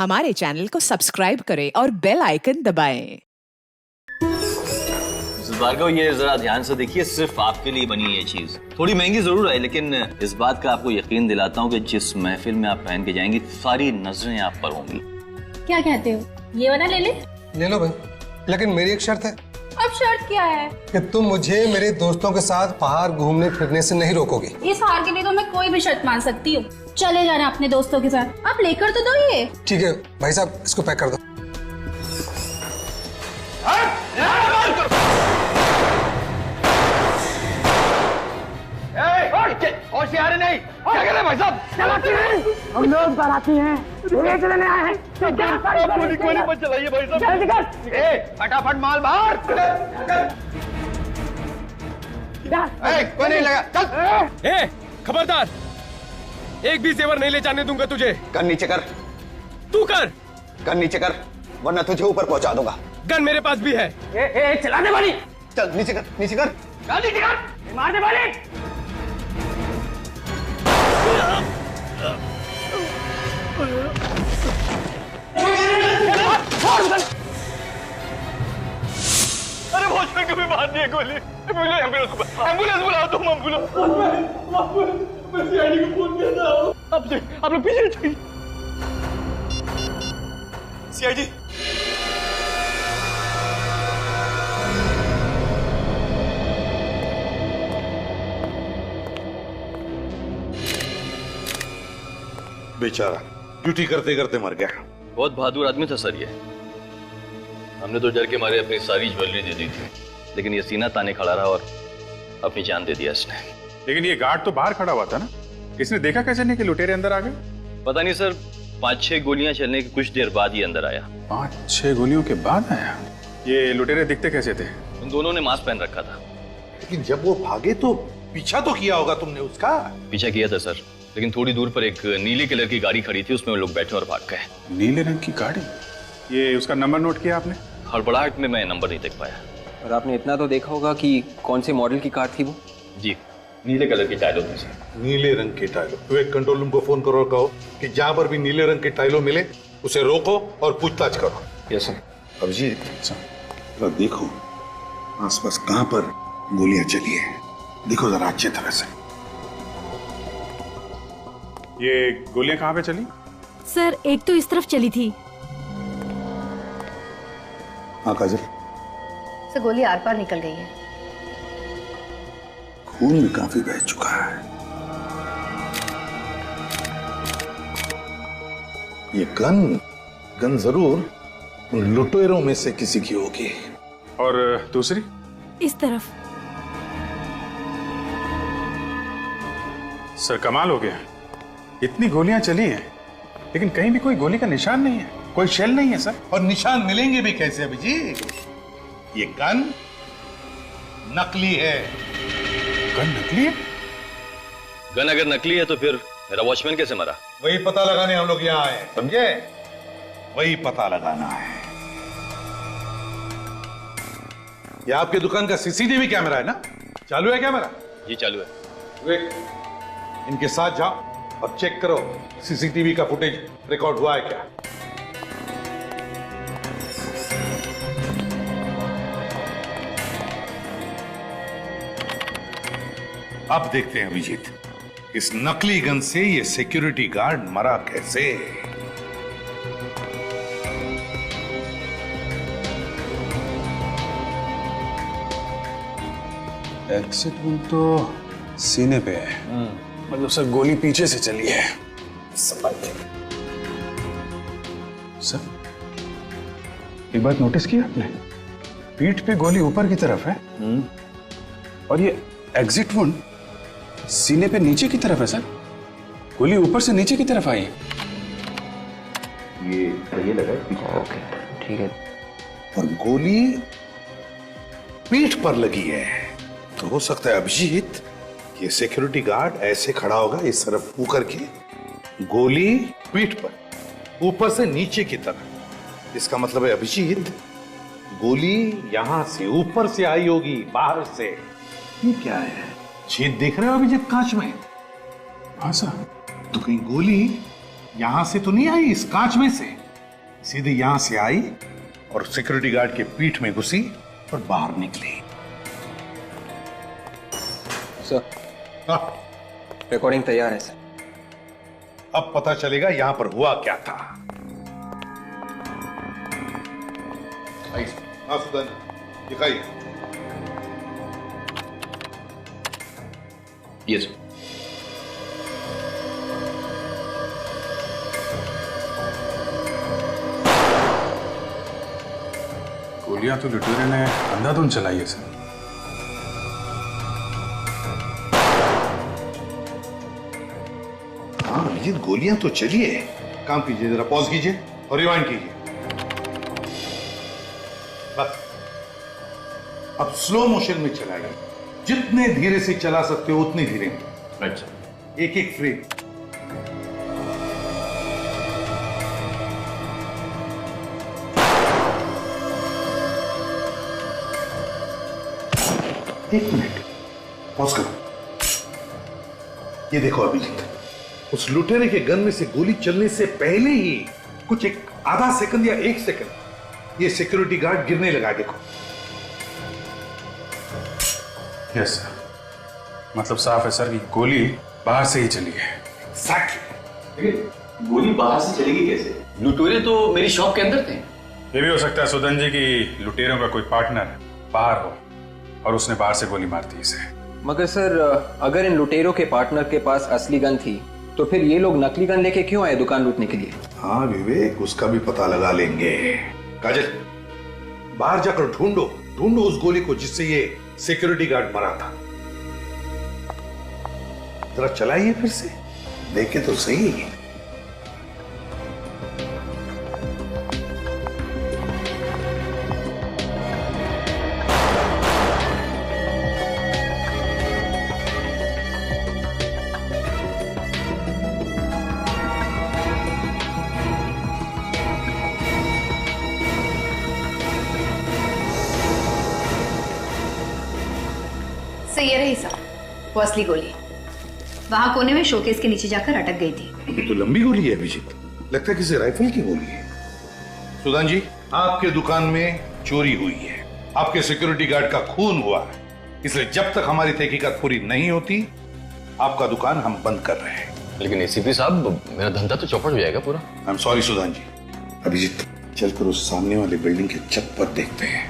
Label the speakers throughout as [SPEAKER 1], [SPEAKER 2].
[SPEAKER 1] हमारे चैनल को सब्सक्राइब करें और बेल आइकन दबाएं।
[SPEAKER 2] भार्गव, ये जरा ध्यान से देखिए, सिर्फ आपके लिए बनी है ये चीज। थोड़ी महंगी जरूर है, लेकिन इस बात का आपको यकीन दिलाता हूँ कि जिस महफिल में आप पहन के जाएंगी सारी नजरें आप पर होंगी।
[SPEAKER 3] क्या कहते हो, ये वाला ले ले?
[SPEAKER 4] ले लो भाई, लेकिन मेरी एक शर्त है।
[SPEAKER 3] अब शर्त क्या है? कि
[SPEAKER 4] तुम मुझे मेरे दोस्तों के साथ बाहर घूमने फिरने से नहीं रोकोगे।
[SPEAKER 3] इस हार के लिए तो मैं कोई भी शर्त मान सकती हूँ। चले जाना अपने दोस्तों के साथ, आप लेकर तो दो ये।
[SPEAKER 4] ठीक है भाई साहब, इसको पैक कर दो।
[SPEAKER 5] होशियार नहीं, क्या कर रहे भाई साहब? चलाती हैं, हम लोग बाराती हैं, ले चलने आए हैं। गोली मत चलाइए भाई साहब। जल्दी कर, ए फटाफट माल बाहर। कोई नहीं लगा, चल।
[SPEAKER 6] ए खबरदार, एक भी जेवर नहीं ले जाने दूंगा तुझे।
[SPEAKER 5] कर नीचे कर,
[SPEAKER 6] तू कर
[SPEAKER 5] नीचे कर, वरना तुझे ऊपर पहुंचा दूंगा।
[SPEAKER 6] गन मेरे पास भी है।
[SPEAKER 5] ए चलाने वाली, चल नीचे कर, नीचे कर, नीचे कर, मारने वाली।
[SPEAKER 6] अरे भोजन को भी मार दिए गोली। एम्बुलेंस बुलाओ, तुम एम्बुलेंस। मैं सीआईडी को फोन कर रहा हूँ। आप लोग पीछे चाहिए। सीआईडी,
[SPEAKER 7] बेचारा ड्यूटी करते करते मर गया।
[SPEAKER 2] बहुत बहादुर आदमी था सर ये। हमने तो डर के मारे अपनी सारी ज्वेलरी दे दी थी, लेकिन ये सीना ताने खड़ा रहा और अपनी जान दे दिया इसने।
[SPEAKER 7] लेकिन ये गार्ड तो बाहर खड़ा हुआ था ना, इसने देखा कैसे नहीं कि लुटेरे अंदर आ गए?
[SPEAKER 2] पता नहीं सर, 5-6 गोलियां चलने के कुछ देर बाद ही अंदर आया।
[SPEAKER 7] 5-6 गोलियों के बाद आया? ये लुटेरे दिखते कैसे थे?
[SPEAKER 2] उन दोनों ने मास्क पहन रखा था।
[SPEAKER 7] लेकिन जब वो भागे तो पीछा तो किया होगा तुमने उसका?
[SPEAKER 2] पीछा किया था सर, लेकिन थोड़ी दूर पर एक नीले कलर की गाड़ी खड़ी थी, उसमें वो लोग बैठे और भाग गए।
[SPEAKER 7] नीले रंग की गाड़ी? ये उसका नंबर नोट किया आपने?
[SPEAKER 2] हड़बड़ाहट में मैं नंबर नहीं देख पाया।
[SPEAKER 8] और आपने इतना तो देखा होगा कि कौन से मॉडल की कार थी वो?
[SPEAKER 2] जी, नीले कलर की टाइलों में सर।
[SPEAKER 7] नीले रंग के टाइलों। तो एक कंट्रोल रूम को फोन करो और कहो कि जहां पर भी नीले रंग के टाइलों मिले उसे रोको और पूछताछ करो।
[SPEAKER 2] Yes sir.
[SPEAKER 7] अभिजीत, जरा देखो आसपास कहां पर गोलियां चली है, देखो जरा अच्छी तरह से। ये गोलियां कहां पे चली?
[SPEAKER 9] सर एक तो इस तरफ चली थी।
[SPEAKER 7] हाँ काजल,
[SPEAKER 10] सर गोली आर पार निकल गई है।
[SPEAKER 7] खून भी काफी बह चुका है। ये गन जरूर उन लुटेरों में से किसी की होगी। और दूसरी?
[SPEAKER 9] इस तरफ।
[SPEAKER 7] सर कमाल हो गया, इतनी गोलियां चली हैं लेकिन कहीं भी कोई गोली का निशान नहीं है, कोई शेल नहीं है सर। और निशान मिलेंगे भी कैसे अभिजीत? ये गन नकली है। गन नकली है?
[SPEAKER 2] गन अगर नकली है तो फिर मेरा वॉचमैन कैसे मरा?
[SPEAKER 7] वही पता लगाने हम लोग यहाँ आए, समझे? वही पता लगाना है। ये आपकी दुकान का सीसीटीवी कैमरा है ना? चालू है कैमरा?
[SPEAKER 2] जी चालू है।
[SPEAKER 7] इनके साथ जाओ और चेक करो सीसीटीवी का फुटेज रिकॉर्ड हुआ है क्या। अब देखते हैं अभिजीत, इस नकली गन से ये सिक्योरिटी गार्ड मरा कैसे।
[SPEAKER 11] एग्जिट रूम तो सीने पे है, मतलब सर गोली पीछे से चली है। सर एक बात नोटिस की आपने, पीठ पे गोली ऊपर की तरफ है और ये एग्जिट वुंड सीने पे नीचे की तरफ है सर। गोली ऊपर से नीचे की तरफ आई है।
[SPEAKER 7] ये सही लगा?
[SPEAKER 8] ओके ठीक है।
[SPEAKER 7] और गोली पीठ पर लगी है, तो हो सकता है अभिजीत ये सिक्योरिटी गार्ड ऐसे खड़ा होगा इस तरफ मुंह करके, गोली पीठ पर, ऊपर से नीचे की तरफ। इसका मतलब है अभिजीत गोली यहां से ऊपर से आई होगी, बाहर से। ये क्या है, छेद देख रहे हो अभिजीत कांच में? हाँ सर। तो कहीं गोली यहां से तो नहीं आई इस कांच में से? सीधे यहां से आई और सिक्योरिटी गार्ड के पीठ में घुसी और बाहर निकली।
[SPEAKER 8] सर, रिकॉर्डिंग तैयार है सर।
[SPEAKER 7] अब पता चलेगा यहां पर हुआ क्या था। हाँ सुदान, दिखाइए।
[SPEAKER 2] यस।
[SPEAKER 11] गोलियां तो लुटेरे ने अंधाधुंध चलाई है सर।
[SPEAKER 7] हाँ अभिजीत, गोलियां तो चली है। काम कीजिए, जरा पॉज कीजिए और रिवाइंड कीजिए। बस अब स्लो मोशन में चलाइए। जितने धीरे से चला सकते हो उतने धीरे।
[SPEAKER 2] अच्छा।
[SPEAKER 7] एक एक फ्रेम। एक मिनट, पॉज करो। ये देखो अभिजीत, उस लुटेरे के गन में से गोली चलने से पहले ही कुछ एक आधा सेकंड या 1 सेकंड ये सिक्योरिटी गार्ड गिरने लगा। देखो।
[SPEAKER 11] यस सर, मतलब साफ है सर कि गोली बाहर से ही चली है।
[SPEAKER 7] एग्जैक्टली।
[SPEAKER 2] गोली बाहर से चलेगी कैसे? लुटेरे तो मेरी शॉप के अंदर थे।
[SPEAKER 11] ये भी हो सकता है सुदन जी की लुटेरों का कोई पार्टनर बाहर हो और उसने बाहर से गोली मार दी इसे।
[SPEAKER 8] मगर सर, अगर इन लुटेरों के पार्टनर के पास असली गन थी तो फिर ये लोग नकली गन लेके क्यों आए दुकान लूटने के लिए?
[SPEAKER 7] हाँ विवेक, उसका भी पता लगा लेंगे। काजल, बाहर जाकर ढूंढो उस गोली को जिससे ये सिक्योरिटी गार्ड मरा था। जरा चलाइए फिर से, देखे तो सही।
[SPEAKER 10] ये रही सर, वो असली गोली वहां कोने में शोकेस के नीचे जाकर अटक गई थी।
[SPEAKER 7] ये तो लंबी गोली है अभिजीत, लगता है किसी राइफल की गोली है। सुदान जी, आपके दुकान में चोरी हुई है, आपके सिक्योरिटी गार्ड का खून हुआ है, इसलिए जब तक हमारी तहकीकात पूरी नहीं होती आपका दुकान हम बंद कर रहे हैं।
[SPEAKER 2] लेकिन एसीपी साहब, मेरा धंधा तो चौपट हो जाएगा पूरा।
[SPEAKER 7] आई एम सॉरी सुदान जी। अभिजीत, चलकर उस सामने वाली बिल्डिंग के छत पर देखते हैं।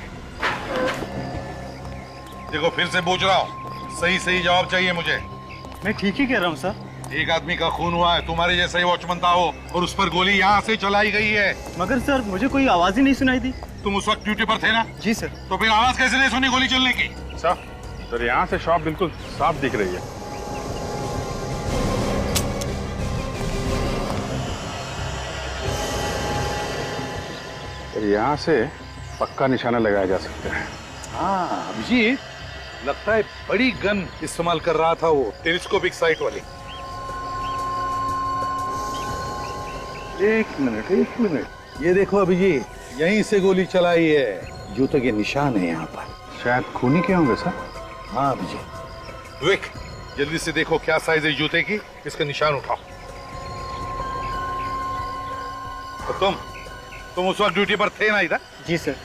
[SPEAKER 7] देखो, फिर से पूछ रहा हूँ, सही जवाब चाहिए मुझे।
[SPEAKER 6] मैं ठीक ही कह रहा हूँ सर।
[SPEAKER 7] एक आदमी का खून हुआ है, तुम्हारे जैसा ही वॉचमैन था वो, और उस पर गोली यहाँ से चलाई गई है।
[SPEAKER 6] मगर सर, मुझे कोई आवाज ही नहीं सुनाई दी।
[SPEAKER 7] तुम उस वक्त ड्यूटी पर थे ना?
[SPEAKER 6] जी सर।
[SPEAKER 7] तो फिर आवाज कैसे नहीं सुनी गोली चलने की?
[SPEAKER 11] सर यहाँ से शॉप बिल्कुल साफ दिख रही है। यहाँ से पक्का निशाना लगाया जा सकता है।
[SPEAKER 7] हाँ अभिजीत, लगता है बड़ी गन इस्तेमाल कर रहा था वो, टेलीस्कोपिक साइट वाली। एक मिनट, ये देखो अभिजीत, यहीं से गोली चलाई है। जूते के निशान है यहाँ पर।
[SPEAKER 11] शायद खूनी के होंगे सर।
[SPEAKER 7] हाँ अभिजीत। विवेक, जल्दी से देखो क्या साइज है जूते की, इसका निशान उठाओ। तो तुम उस वक्त ड्यूटी पर थे ना इधर?
[SPEAKER 6] जी सर।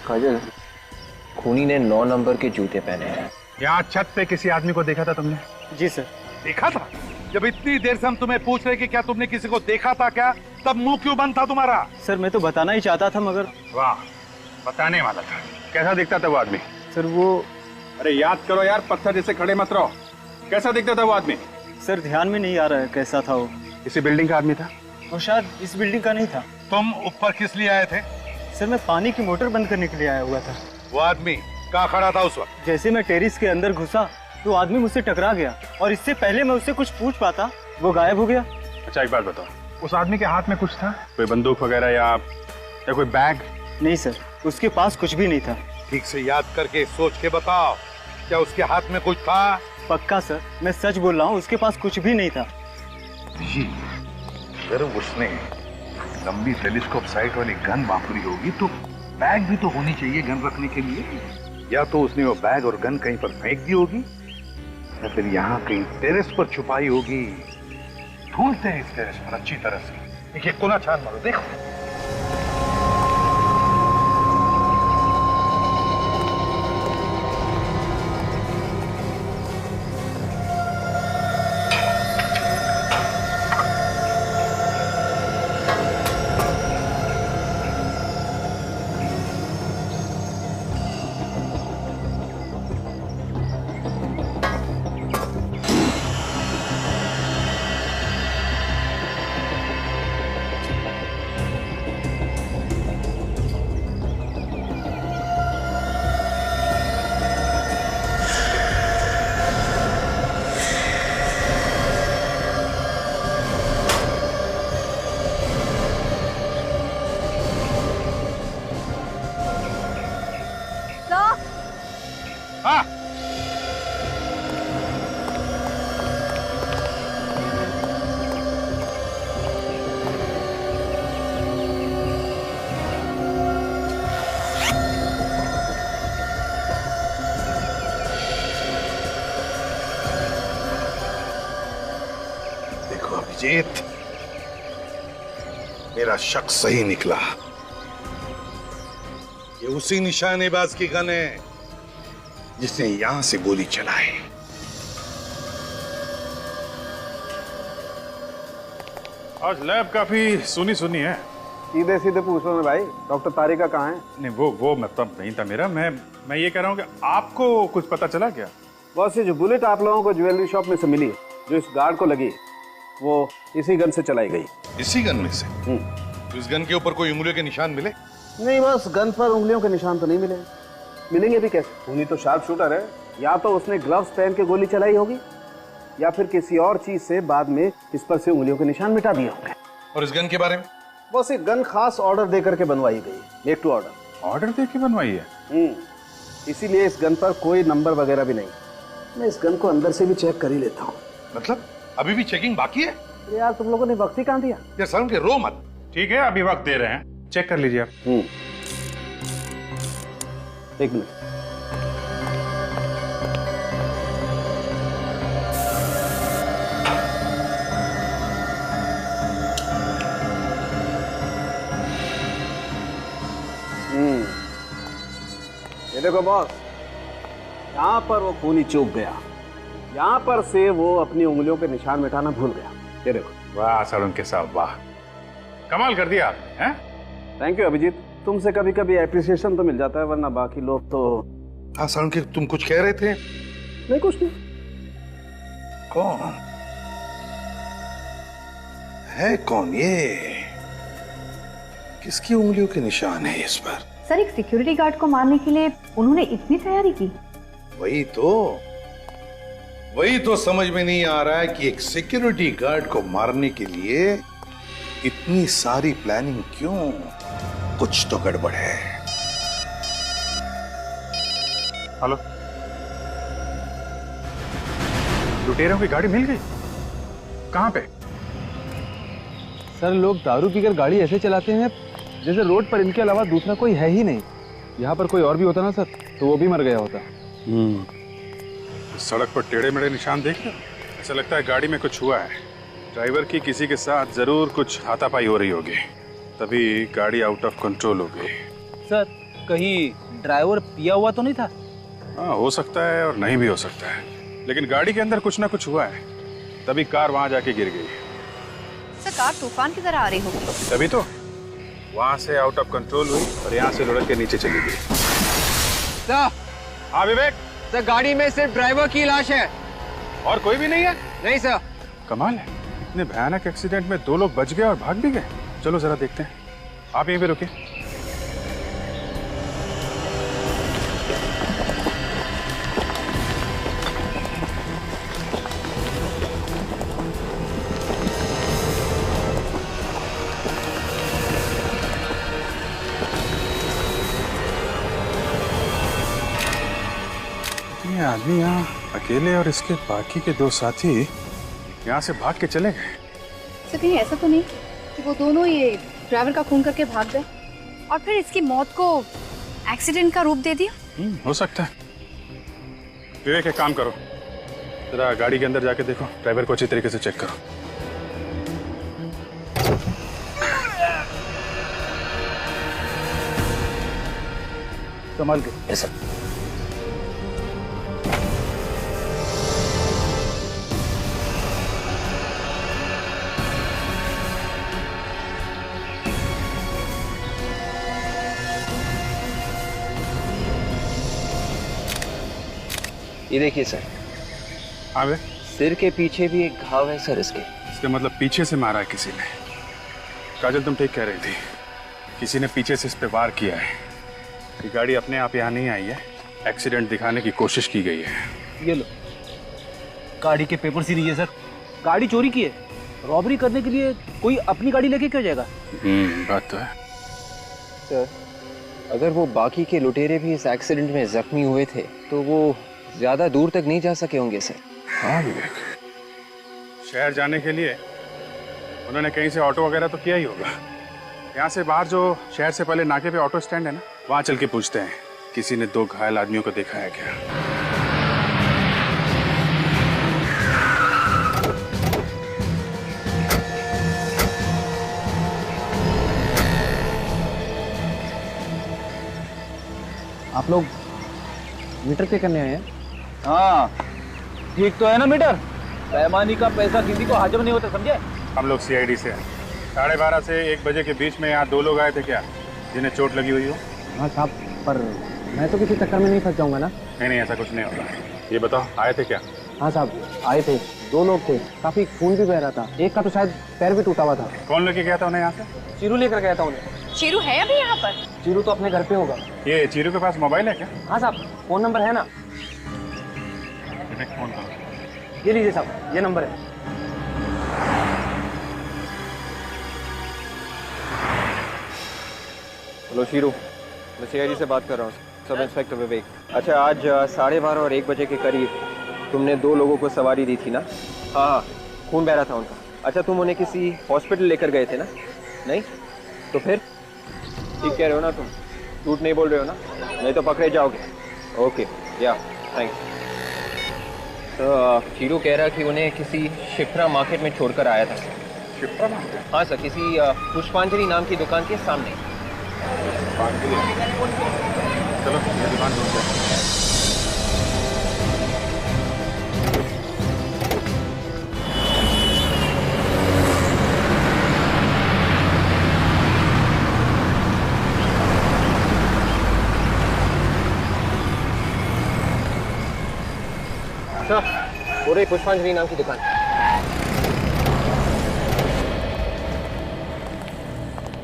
[SPEAKER 8] काजल, खूनी ने 9 नंबर के जूते पहने हैं।
[SPEAKER 11] यहाँ छत पे किसी आदमी को देखा था तुमने?
[SPEAKER 6] जी सर।
[SPEAKER 7] देखा था? जब इतनी देर से हम तुम्हें पूछ रहे कि क्या तुमने किसी को देखा था क्या, तब मुंह क्यों बंद था तुम्हारा?
[SPEAKER 6] सर, मैं तो बताना ही चाहता था मगर।
[SPEAKER 11] वाह, बताने वाला था। कैसा दिखता था वो आदमी?
[SPEAKER 6] सर वो,
[SPEAKER 11] अरे याद करो यार, पत्थर जैसे खड़े मत रहो। कैसा दिखता था वो आदमी?
[SPEAKER 6] सर ध्यान में नहीं आ रहा है कैसा था वो।
[SPEAKER 11] इसी बिल्डिंग का आदमी था?
[SPEAKER 6] वो शायद इस बिल्डिंग का नहीं था।
[SPEAKER 7] तुम ऊपर किस लिए आए थे?
[SPEAKER 6] सर, मैं पानी की मोटर बंद करने के लिए आया हुआ था।
[SPEAKER 7] वो आदमी कहाँ खड़ा था उस वक्त?
[SPEAKER 6] जैसे मैं टेरिस के अंदर घुसा तो आदमी मुझसे टकरा गया, और इससे पहले मैं उससे कुछ पूछ पाता वो गायब हो गया।
[SPEAKER 11] अच्छा एक बात बताओ, उस आदमी के हाथ में कुछ था? कोई बंदूक वगैरह या कोई बैग?
[SPEAKER 6] नहीं सर, उसके पास कुछ भी नहीं था।
[SPEAKER 7] ठीक से याद करके सोच के बताओ, क्या उसके हाथ में कुछ था?
[SPEAKER 6] पक्का सर, मैं सच बोल रहा हूँ, उसके पास कुछ भी नहीं था।
[SPEAKER 7] अगर उसने लंबी टेलीस्कोप साइट वाली गन वापरी होगी तो बैग भी तो होनी चाहिए गन रखने के लिए। या तो उसने वो बैग और गन कहीं पर फेंक दी होगी, या फिर यहाँ कहीं टेरेस पर छुपाई होगी। ढूंढते हैं इस टेरेस पर अच्छी तरह से। एक कोना छान मारो, देखो। अभिजीत, मेरा शक सही निकला। ये उसी निशानेबाज की गन है जिसने यहां से गोली चलाई।
[SPEAKER 11] आज लैब काफी सुनी सुनी है।
[SPEAKER 12] सीधे सीधे पूछ लो ना भाई, डॉक्टर तारिका कहाँ है?
[SPEAKER 11] नहीं, वो मतलब नहीं था मेरा। मैं ये कह रहा हूँ कि आपको कुछ पता चला क्या?
[SPEAKER 12] बस ये जो बुलेट आप लोगों को ज्वेलरी शॉप में से मिली है, जो इस गार्ड को लगी, वो इसी गन से चलाई गई।
[SPEAKER 7] इसी गन में से? तो इस गन के ऊपर कोई उंगलियों के निशान मिले?
[SPEAKER 12] नहीं, बस गन पर उंगलियों के निशान तो नहीं मिले। मिलेंगे भी कैसे? खूनी तो शार्प शूटर है। या तो उसने ग्लव्स पहन के गोली चलाई होगी, या फिर किसी और चीज से बाद में इस पर से उंगलियों के निशान मिटा दिए होंगे।
[SPEAKER 7] और इस गन के बारे में?
[SPEAKER 12] बस एक गन खास ऑर्डर देकर के बनवाई गई, मेक टू ऑर्डर।
[SPEAKER 11] ऑर्डर दे के बनवाई है?
[SPEAKER 12] इसीलिए इस गन पर कोई नंबर वगैरह भी नहीं। मैं इस गन को अंदर से भी चेक कर ही लेता हूँ।
[SPEAKER 7] मतलब अभी भी चेकिंग बाकी है?
[SPEAKER 12] यार तुम लोगों ने वक्त ही कहाँ दिया?
[SPEAKER 7] यार सर के रो मत।
[SPEAKER 11] ठीक है, अभी वक्त दे रहे हैं, चेक कर लीजिए आप।
[SPEAKER 12] एक मिनट। ये देखो बॉस, यहाँ पर वो खूनी चूक गया। यहाँ पर से वो अपनी उंगलियों के निशान मिटाना भूल गया। ये देखो।
[SPEAKER 11] वाह सालुंके साहब, वाह, कमाल कर दिया आपने। हैं?
[SPEAKER 12] थैंक यू अभिजीत, तुमसे कभी कभी एप्रिसिएशन तो मिल जाता है, वरना बाकी लोग तो।
[SPEAKER 7] हाँ सालुंके, तुम कुछ कह रहे थे?
[SPEAKER 12] नहीं, कुछ नहीं।
[SPEAKER 7] कौन है? कौन ये? किसकी उंगलियों के निशान है इस पर?
[SPEAKER 10] सर, एक सिक्योरिटी गार्ड को मारने के लिए उन्होंने इतनी तैयारी की?
[SPEAKER 7] वही तो समझ में नहीं आ रहा है कि एक सिक्योरिटी गार्ड को मारने के लिए इतनी सारी प्लानिंग क्यों? कुछ तो गड़बड़ है।
[SPEAKER 11] हेलो, लुटेरों की गाड़ी मिल गई? कहाँ पे?
[SPEAKER 8] सर, लोग दारू पीकर गाड़ी ऐसे चलाते हैं जैसे रोड पर इनके अलावा दूसरा कोई है ही नहीं। यहाँ पर कोई और भी होता ना सर, तो वो भी मर गया होता।
[SPEAKER 11] सड़क पर टेढ़े मेढ़े निशान देख रहे हो? ऐसा लगता है गाड़ी में कुछ हुआ है। ड्राइवर की किसी के साथ जरूर कुछ हाथापाई हो रही होगी, तभी गाड़ी आउट ऑफ कंट्रोल हो गई।
[SPEAKER 13] सर, कहीं ड्राइवर पिया हुआ तो नहीं था?
[SPEAKER 11] हाँ, हो सकता है और नहीं भी हो सकता है, लेकिन गाड़ी के अंदर कुछ ना कुछ हुआ है, तभी कार वहां जाके गिर गई।
[SPEAKER 10] सर, कार तूफान की तरह आ रही होगी।
[SPEAKER 11] तभी तो वहां से आउट ऑफ कंट्रोल हुई और यहाँ से लुढ़क के नीचे चली गई।
[SPEAKER 8] सर,
[SPEAKER 11] हाँ विवेक?
[SPEAKER 8] सर, गाड़ी में सिर्फ ड्राइवर की लाश है,
[SPEAKER 11] और कोई भी नहीं है?
[SPEAKER 8] नहीं सर।
[SPEAKER 11] कमाल है, इतने भयानक एक्सीडेंट में 2 लोग बच गए और भाग भी गए। चलो जरा देखते हैं। आप यहीं पे रुकिए। ये आदमी यहाँ अकेले और इसके बाकी के 2 साथी यहाँ से भाग के चले गए।
[SPEAKER 10] सर, कहीं ऐसा तो नहीं कि वो दोनों ये ड्राइवर का खून करके भाग गए और फिर इसकी मौत को एक्सीडेंट का रूप दे दिया?
[SPEAKER 11] हो सकता है। विवेक, एक काम करो, जरा गाड़ी के अंदर जाके देखो, ड्राइवर को अच्छी तरीके से चेक करो।
[SPEAKER 13] संभाल के।
[SPEAKER 12] ऐसा
[SPEAKER 8] ये देखिए सर।
[SPEAKER 11] हाँ वे?
[SPEAKER 8] सिर के पीछे भी एक घाव है सर इसके।
[SPEAKER 11] इसका मतलब पीछे से मारा है किसी ने। काजल, तुम ठीक कह रही थी, किसी ने पीछे से इस पे वार किया है। ये गाड़ी अपने आप यहाँ नहीं आई है, एक्सीडेंट दिखाने की कोशिश की गई है।
[SPEAKER 13] ये लो, गाड़ी के पेपर ही नहीं है सर। गाड़ी चोरी की है, रॉबरी करने के लिए कोई अपनी गाड़ी लेके क्यों जाएगा?
[SPEAKER 11] बात तो है।
[SPEAKER 8] सर, अगर वो बाकी के लुटेरे भी इस एक्सीडेंट में जख्मी हुए थे तो वो ज्यादा दूर तक नहीं जा सके होंगे सर।
[SPEAKER 11] हाँ विवेक, शहर जाने के लिए उन्होंने कहीं से ऑटो वगैरह तो किया ही होगा। यहाँ से बाहर जो शहर से पहले नाके पे ऑटो स्टैंड है ना, वहाँ चल के पूछते हैं किसी ने 2 घायल आदमियों को देखा है क्या।
[SPEAKER 13] आप लोग मीटर पे करने आए हैं? हाँ, ठीक तो है ना मीटर? पैमानी का पैसा किसी को हजम नहीं होता, समझे?
[SPEAKER 11] हम लोग सीआईडी से हैं। 12:30 से 1 बजे के बीच में यहाँ 2 लोग आए थे क्या, जिन्हें चोट लगी हुई हो?
[SPEAKER 13] हाँ साहब, पर मैं तो किसी चक्कर में नहीं फंस जाऊंगा ना।
[SPEAKER 11] नहीं, ऐसा कुछ नहीं होगा। ये बताओ, आए थे क्या?
[SPEAKER 13] हाँ साहब, आए थे, 2 लोग थे, काफी खून भी बह रहा था, एक का तो शायद पैर भी टूटा हुआ था।
[SPEAKER 11] कौन लेके गया था उन्हें यहाँ से?
[SPEAKER 13] चीरू लेकर गया था उन्हें।
[SPEAKER 10] चीरू है अभी यहाँ पर?
[SPEAKER 13] चीरू तो अपने घर पे होगा।
[SPEAKER 11] ये चीरू के पास मोबाइल है क्या?
[SPEAKER 13] हाँ साहब, फोन नंबर है ना?
[SPEAKER 11] फोन करो।
[SPEAKER 13] ये लीजिए साहब, ये नंबर है।
[SPEAKER 14] हेलो शीरू, मैं सीआईडी से बात कर रहा हूँ, सब इंस्पेक्टर विवेक। अच्छा, आज 12:30 और 1 बजे के करीब तुमने 2 लोगों को सवारी दी थी ना? हाँ, खून बह रहा था उनका। अच्छा, तुम उन्हें किसी हॉस्पिटल लेकर गए थे ना? नहीं? तो फिर ठीक कह रहे हो ना तुम? झूठ नहीं बोल रहे हो ना? नहीं तो पकड़े जाओगे। ओके, या थैंक्स। तो शीरू कह रहा कि उन्हें किसी शिप्रा मार्केट में छोड़कर आया था।
[SPEAKER 11] शिप्रा मार्केट?
[SPEAKER 14] हाँ सर, किसी पुष्पांजलि नाम की दुकान के सामने।
[SPEAKER 11] चलो ये दुकान ढूंढते हैं।
[SPEAKER 14] अच्छा, हो रही पुष्पांजलि नाम की दुकान।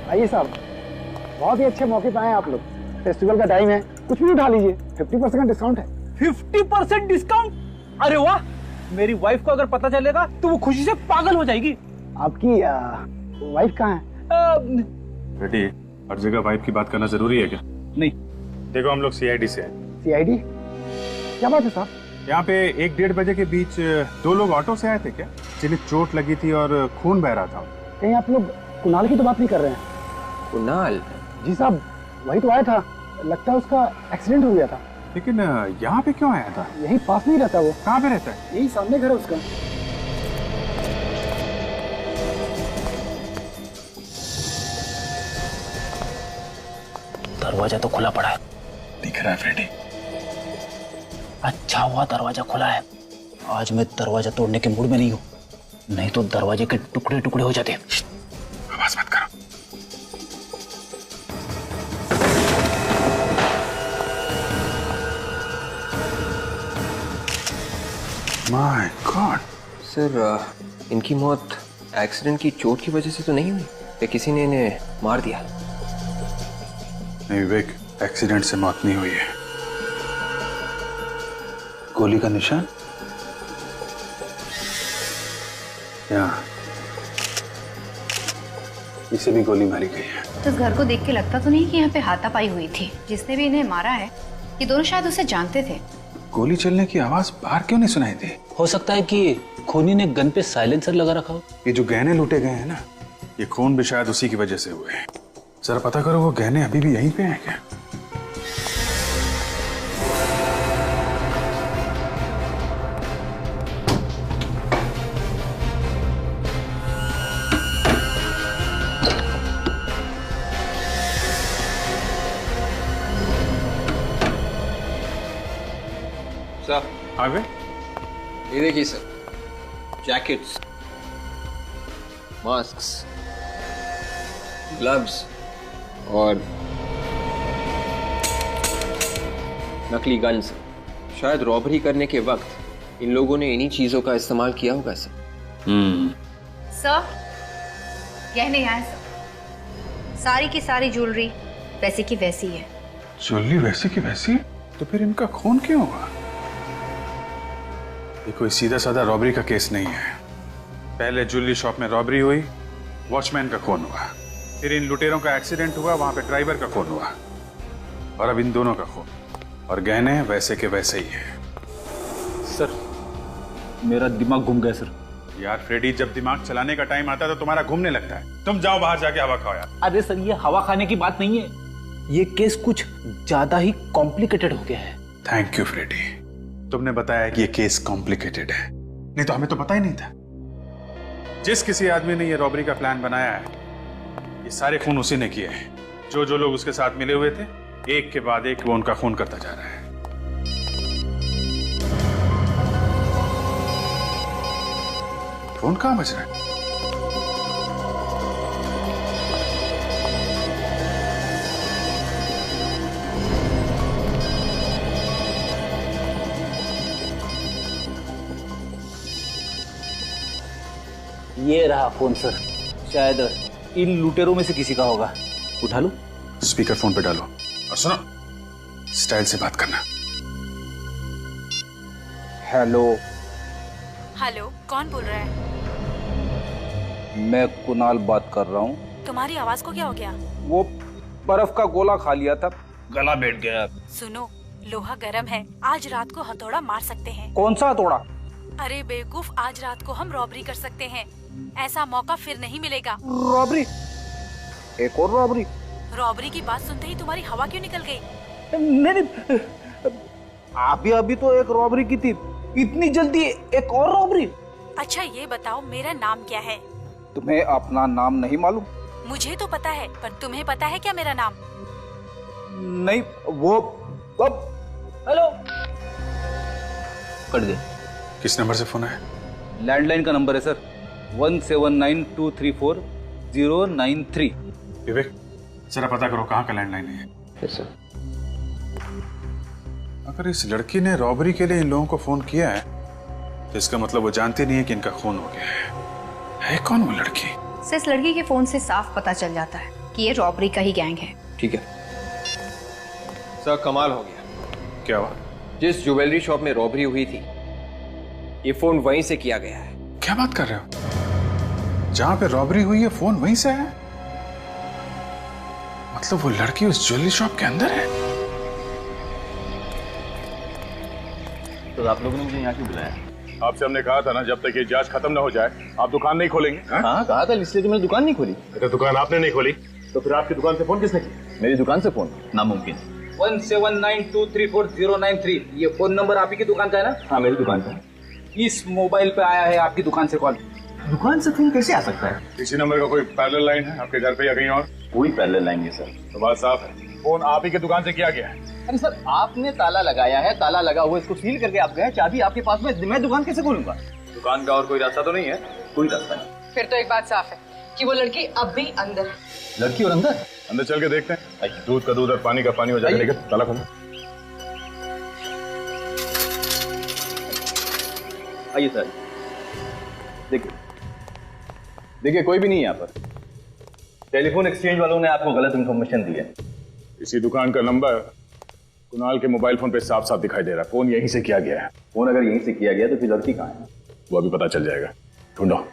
[SPEAKER 13] आइए साहब, बहुत ही अच्छे मौके पे आए आप लोग। फेस्टिवल का टाइम है, कुछ भी उठा लीजिए, 50% डिस्काउंट है। 50% डिस्काउंट? अरे वाह, मेरी वाइफ को अगर पता चलेगा तो वो खुशी से पागल हो जाएगी।
[SPEAKER 12] आपकी वाइफ कहाँ है?
[SPEAKER 11] बेटी, हर जगह वाइफ की बात करना जरूरी है क्या?
[SPEAKER 13] नहीं।
[SPEAKER 11] देखो, हम लोग सीआईडी से हैं।
[SPEAKER 12] सीआईडी? क्या बात है साहब?
[SPEAKER 11] यहाँ पे 1-1:30 बजे के बीच 2 लोग ऑटो से आए थे क्या, जिन्हें चोट लगी थी और खून बह रहा था?
[SPEAKER 12] कहीं आप लोग कुणाल की तो बात नहीं कर रहे हैं?
[SPEAKER 14] कुणाल?
[SPEAKER 12] जी साहब, वही तो आया था, लगता है उसका एक्सीडेंट हो गया था।
[SPEAKER 11] लेकिन यहाँ पे क्यों आया था?
[SPEAKER 12] यही पास नहीं रहता वो।
[SPEAKER 11] कहाँ पे रहता है?
[SPEAKER 12] यही सामने घर है उसका।
[SPEAKER 13] दरवाजा तो खुला पड़ा है।
[SPEAKER 11] दिख रहा है फ्रेडी?
[SPEAKER 13] अच्छा हुआ दरवाजा खुला है। आज मैं दरवाजा तोड़ने के मूड में नहीं हूँ, नहीं तो दरवाजे के टुकड़े टुकड़े हो जाते।
[SPEAKER 11] आवाज मत करो।
[SPEAKER 14] My God. सर, इनकी मौत एक्सीडेंट की चोट की वजह से तो नहीं हुई या किसी ने इन्हें मार दिया?
[SPEAKER 11] नहीं विवेक, एक्सीडेंट से मौत नहीं हुई है। गोली का निशान यहाँ, इसे भी गोली मारी गई है।
[SPEAKER 10] तो इस घर को देख के लगता तो नहीं कि यहाँ पे हाथापाई हुई थी। जिसने भी इन्हें मारा है, ये दोनों शायद उसे जानते थे।
[SPEAKER 11] गोली चलने की आवाज बाहर क्यों नहीं सुनाई दी?
[SPEAKER 13] हो सकता है कि खूनी ने गन पे साइलेंसर लगा रखा हो।
[SPEAKER 11] ये जो गहने लूटे गए हैं ना, ये खून भी शायद उसी की वजह से हुए हैं। जरा पता करो, वो गहने अभी भी यहीं पे हैं क्या?
[SPEAKER 14] सर,
[SPEAKER 11] आगे
[SPEAKER 14] ये देखिए सर, जैकेट्स, मास्क्स, ग्लव्स और नकली गन्स। शायद रॉबरी करने के वक्त इन लोगों ने इन्हीं चीजों का इस्तेमाल किया होगा सर।
[SPEAKER 10] सर, गहने यहाँ है सर। सारी की सारी ज्वेलरी वैसी की वैसी है।
[SPEAKER 11] ज्वेलरी वैसी की वैसी? तो फिर इनका खून क्यों हुआ? ये कोई सीधा साधा रॉबरी का केस नहीं है। पहले ज्वेलरी शॉप में रॉबरी हुई, वॉचमैन का खून हुआ, फिर इन लुटेरों का एक्सीडेंट हुआ, वहां पे ड्राइवर का खून हुआ, और अब इन दोनों का खून। और गहने वैसे के वैसे ही हैं।
[SPEAKER 13] सर, मेरा दिमाग घूम गया सर।
[SPEAKER 11] यार फ्रेडी, जब दिमाग चलाने का टाइम आता है तो तुम्हारा घूमने लगता है। तुम जाओ बाहर जाके हवा खाओ यार।
[SPEAKER 13] अरे सर, ये हवा खाने की बात नहीं है, ये केस कुछ ज्यादा ही कॉम्प्लिकेटेड हो गया है।
[SPEAKER 11] थैंक यू फ्रेडी, तुमने बताया कि ये केस कॉम्प्लिकेटेड है, नहीं तो हमें तो पता ही नहीं था। जिस किसी आदमी ने ये रॉबरी का प्लान बनाया है, ये सारे खून उसी ने किए हैं। जो जो लोग उसके साथ मिले हुए थे, एक के बाद एक वो उनका खून करता जा रहा है। फोन कहाँ बज रहा है?
[SPEAKER 13] ये रहा फोन सर, शायद इन लुटेरों में से किसी का होगा। उठा लो।
[SPEAKER 11] स्पीकर फोन पे डालो और सुनो, स्टाइल से बात करना।
[SPEAKER 13] हेलो।
[SPEAKER 9] हेलो, कौन बोल रहा है?
[SPEAKER 13] मैं कुणाल बात कर रहा हूँ।
[SPEAKER 9] तुम्हारी आवाज को क्या हो गया?
[SPEAKER 13] वो बर्फ का गोला खा लिया था, गला बैठ गया।
[SPEAKER 9] सुनो, लोहा गर्म है, आज रात को हथौड़ा मार सकते हैं।
[SPEAKER 13] कौन सा हथौड़ा?
[SPEAKER 9] अरे बेवकूफ, आज रात को हम रॉबरी कर सकते हैं। ऐसा मौका फिर नहीं मिलेगा।
[SPEAKER 13] रॉबरी? एक और रॉबरी?
[SPEAKER 9] रॉबरी की बात सुनते ही तुम्हारी हवा क्यों निकल गई?
[SPEAKER 13] नहीं, अभी तो एक रॉबरी की थी, इतनी जल्दी एक और रॉबरी?
[SPEAKER 9] अच्छा ये बताओ, मेरा नाम क्या है?
[SPEAKER 13] तुम्हें अपना नाम नहीं मालूम?
[SPEAKER 9] मुझे तो पता है, पर तुम्हें पता है क्या मेरा नाम?
[SPEAKER 13] नहीं, वो हेलो।
[SPEAKER 2] कट गए।
[SPEAKER 11] किस नंबर से फोन आया?
[SPEAKER 13] लैंडलाइन का नंबर है सर, 1792340093।
[SPEAKER 11] विवेक, जरा पता करो कहाँ का लैंडलाइन है।
[SPEAKER 2] Yes sir.
[SPEAKER 11] अगर इस लड़की ने रॉबरी के लिए इन लोगों को फोन किया है तो इसका मतलब वो जानती नहीं है कि इनका खून हो गया है कौन वो लड़की?
[SPEAKER 10] सर, इस लड़की के फोन से साफ पता चल जाता है कि ये रॉबरी का ही गैंग है।
[SPEAKER 14] ठीक है सर, कमाल हो गया।
[SPEAKER 11] क्या हुआ?
[SPEAKER 14] जिस ज्वेलरी शॉप में रॉबरी हुई थी, ये फोन वहीं से किया गया है।
[SPEAKER 11] क्या बात कर रहे हो? जहां पे रॉबरी हुई है फोन वहीं से है? मतलब वो लड़की उस ज्वेलरी शॉप के अंदर है?
[SPEAKER 2] तो आप लोगों ने मुझे यहाँ क्यों बुलाया?
[SPEAKER 11] आपसे हमने कहा था ना, जब तक ये जांच खत्म ना हो जाए आप दुकान नहीं खोलेंगे।
[SPEAKER 2] हाँ कहा था, इसलिए तो मैंने दुकान नहीं खोली।
[SPEAKER 11] तो दुकान आपने नहीं खोली तो फिर आपकी दुकान से फोन किसने किया?
[SPEAKER 2] मेरी दुकान से फोन नामुमकिन।
[SPEAKER 13] 1792340093, ये फोन नंबर आप ही की दुकान का है ना?
[SPEAKER 2] हाँ मेरी दुकान का।
[SPEAKER 13] इस मोबाइल पे आया है आपकी दुकान से कॉल।
[SPEAKER 2] दुकान से फोन कैसे आ सकता है?
[SPEAKER 11] इसी नंबर का कोई पैरेलल लाइन है आपके घर पे या कहीं और?
[SPEAKER 2] कोई पैरेलल लाइन नहीं सर।
[SPEAKER 11] तो बात साफ है, फोन आप ही की दुकान से किया गया है।
[SPEAKER 2] अरे सर, आपने ताला लगाया है, ताला लगा हुआ इसको सील करके आप गए, चाबी आपके पास में, मैं दुकान कैसे खोलूंगा?
[SPEAKER 11] दुकान का और कोई रास्ता तो नहीं है?
[SPEAKER 2] कोई रास्ता नहीं।
[SPEAKER 15] फिर तो एक बात साफ है कि वो लड़की अब भी अंदर है।
[SPEAKER 2] लड़की और अंदर?
[SPEAKER 11] अंदर चल के देखते हैं। दूध का दूध और पानी का पानी हो जाएगा। लेकर ताला खोलो।
[SPEAKER 2] आइए सर, देखिए कोई भी नहीं है यहाँ पर। टेलीफोन एक्सचेंज वालों ने आपको गलत इन्फॉर्मेशन दी है।
[SPEAKER 11] इसी दुकान का नंबर कुणाल के मोबाइल फोन पे साफ साफ दिखाई दे रहा है। फोन यहीं से किया गया है।
[SPEAKER 2] फोन अगर यहीं से किया गया तो फिर लड़की कहाँ है?
[SPEAKER 11] वो अभी पता चल जाएगा, ढूंढो।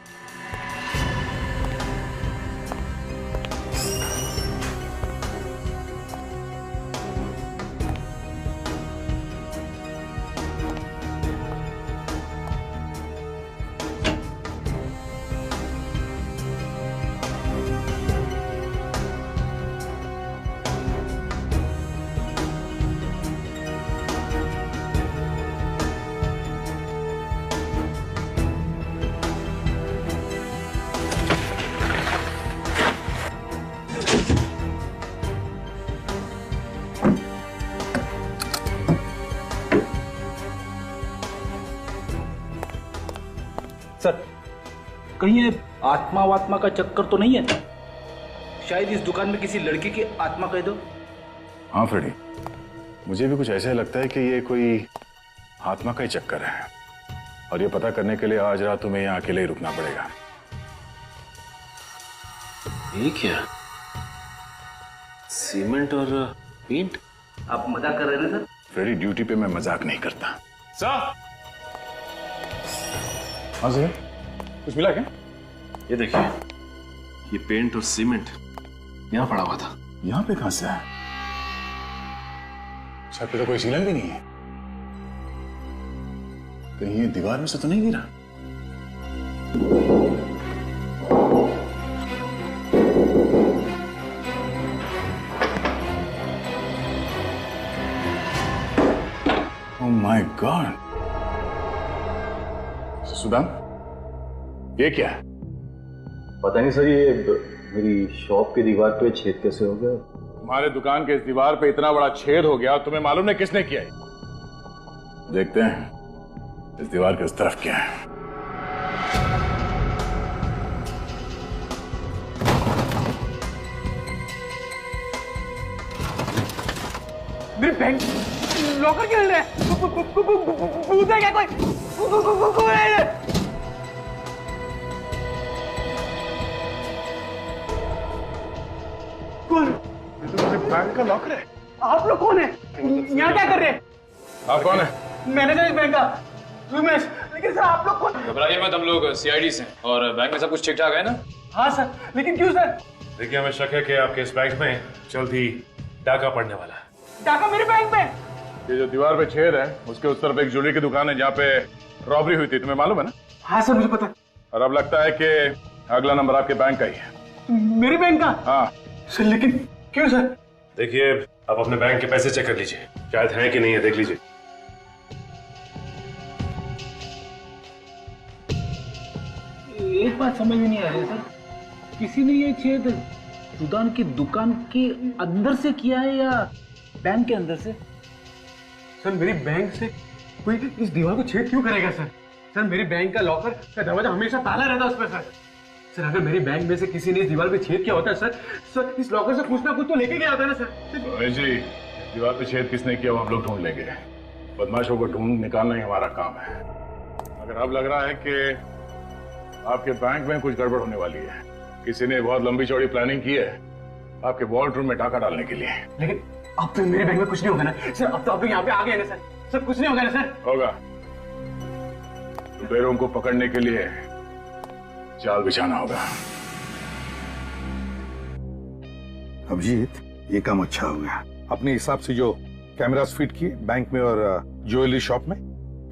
[SPEAKER 13] सर, कहीं ये आत्मा वात्मा का चक्कर तो नहीं है? शायद इस दुकान में किसी लड़की की आत्मा कह दो।
[SPEAKER 11] हाँ फ्रेडी, मुझे भी कुछ ऐसा लगता है कि ये कोई आत्मा का ही चक्कर है, और ये पता करने के लिए आज रात तुम्हें यहाँ अकेले ही रुकना पड़ेगा।
[SPEAKER 2] ये क्या? सीमेंट और पेंट?
[SPEAKER 13] आप मजाक कर रहे हैं ना सर?
[SPEAKER 11] फ्रेडी, ड्यूटी पे मैं मजाक नहीं करता। सर, हाँ सर, कुछ मिला क्या?
[SPEAKER 2] ये देखिए, ये पेंट और सीमेंट यहाँ पड़ा हुआ था।
[SPEAKER 11] यहाँ पे कहां से है? छत पे तो कोई सीलन भी नहीं है। कहीं ये दीवार में से तो नहीं गिरा? Oh my God. सुदाम, ये क्या है?
[SPEAKER 2] पता नहीं सर, ये मेरी शॉप की दीवार पे छेद कैसे हो गया?
[SPEAKER 7] तुम्हारे दुकान के इस दीवार पे इतना बड़ा छेद हो गया, तुम्हें मालूम नहीं किसने किया है? देखते हैं इस दीवार के उस तरफ क्या है।
[SPEAKER 5] मेरे बैंक लॉकर क्या रहा है? भूत है क्या कोई? कौन?
[SPEAKER 7] बैंक का लॉकर है।
[SPEAKER 5] आप लोग कौन है? यहाँ क्या कर रहे हैं?
[SPEAKER 7] आप कौन है?
[SPEAKER 5] मैनेजर इस बैंक का उमेश। लेकिन सर आप लोग कौन?
[SPEAKER 16] घबराइए मत, हम लोग सीआईडी से और बैंक में सब कुछ ठीक ठाक है ना?
[SPEAKER 5] हाँ सर, लेकिन क्यों सर?
[SPEAKER 17] देखिए, हमें शक है कि आपके इस बैंक में जल्द ही डाका पड़ने वाला है।
[SPEAKER 5] डाका मेरे बैंक में?
[SPEAKER 7] ये जो दीवार पे छेद है उसके उस तरफ एक ज्वेलरी की दुकान है जहाँ पे रॉबरी हुई थी, तुम्हें मालूम है ना?
[SPEAKER 5] हाँ सर, मुझे पता है।
[SPEAKER 7] और अब लगता है कि अगला नंबर आपके बैंक का ही है।
[SPEAKER 5] मेरे बैंक का?
[SPEAKER 7] हाँ
[SPEAKER 5] सर, लेकिन क्यों सर?
[SPEAKER 17] देखिए, आप अपने बैंक के पैसे चेक कर लीजिए, शायद है कि नहीं है, देख लीजिए।
[SPEAKER 13] एक बात समझ में नहीं आ रही सर, किसी ने ये छेद सुदान की दुकान के अंदर से किया है या बैंक के अंदर से?
[SPEAKER 5] सर, मेरी बैंक से कोई इस दीवार को छेद क्यों करेगा सर? सर, मेरी बैंक का लॉकर का दरवाजा हमेशा ताला रहता है उस पर सर। सर, अगर मेरी बैंक में से किसी ने इस दीवार पे छेद किया होता है सर इस लॉकर से कुछ ना कुछ तो लेके गया होता है ना सर।
[SPEAKER 7] जी, दीवार पे छेद किसने किया वो हम लोग ढूंढ लेंगे। बदमाशों को ढूंढ निकालना ही हमारा काम है। अगर अब लग रहा है कि आपके बैंक में कुछ गड़बड़ होने वाली है, किसी ने बहुत लंबी चौड़ी प्लानिंग की है आपके वॉल्ट रूम में डाका डालने के लिए।
[SPEAKER 5] लेकिन अब तो मेरे बैंक में कुछ नहीं होगा ना सर? अब तो आप लोग यहाँ पे आ गए ना सर? सर, कुछ नहीं होगा ना सर?
[SPEAKER 7] होगा। लुटेरों को पकड़ने के लिए जाल बिछाना होगा।
[SPEAKER 11] अभिजीत, ये काम अच्छा हो गया। अपने हिसाब से जो कैमरास फिट किए बैंक में और ज्वेलरी शॉप में।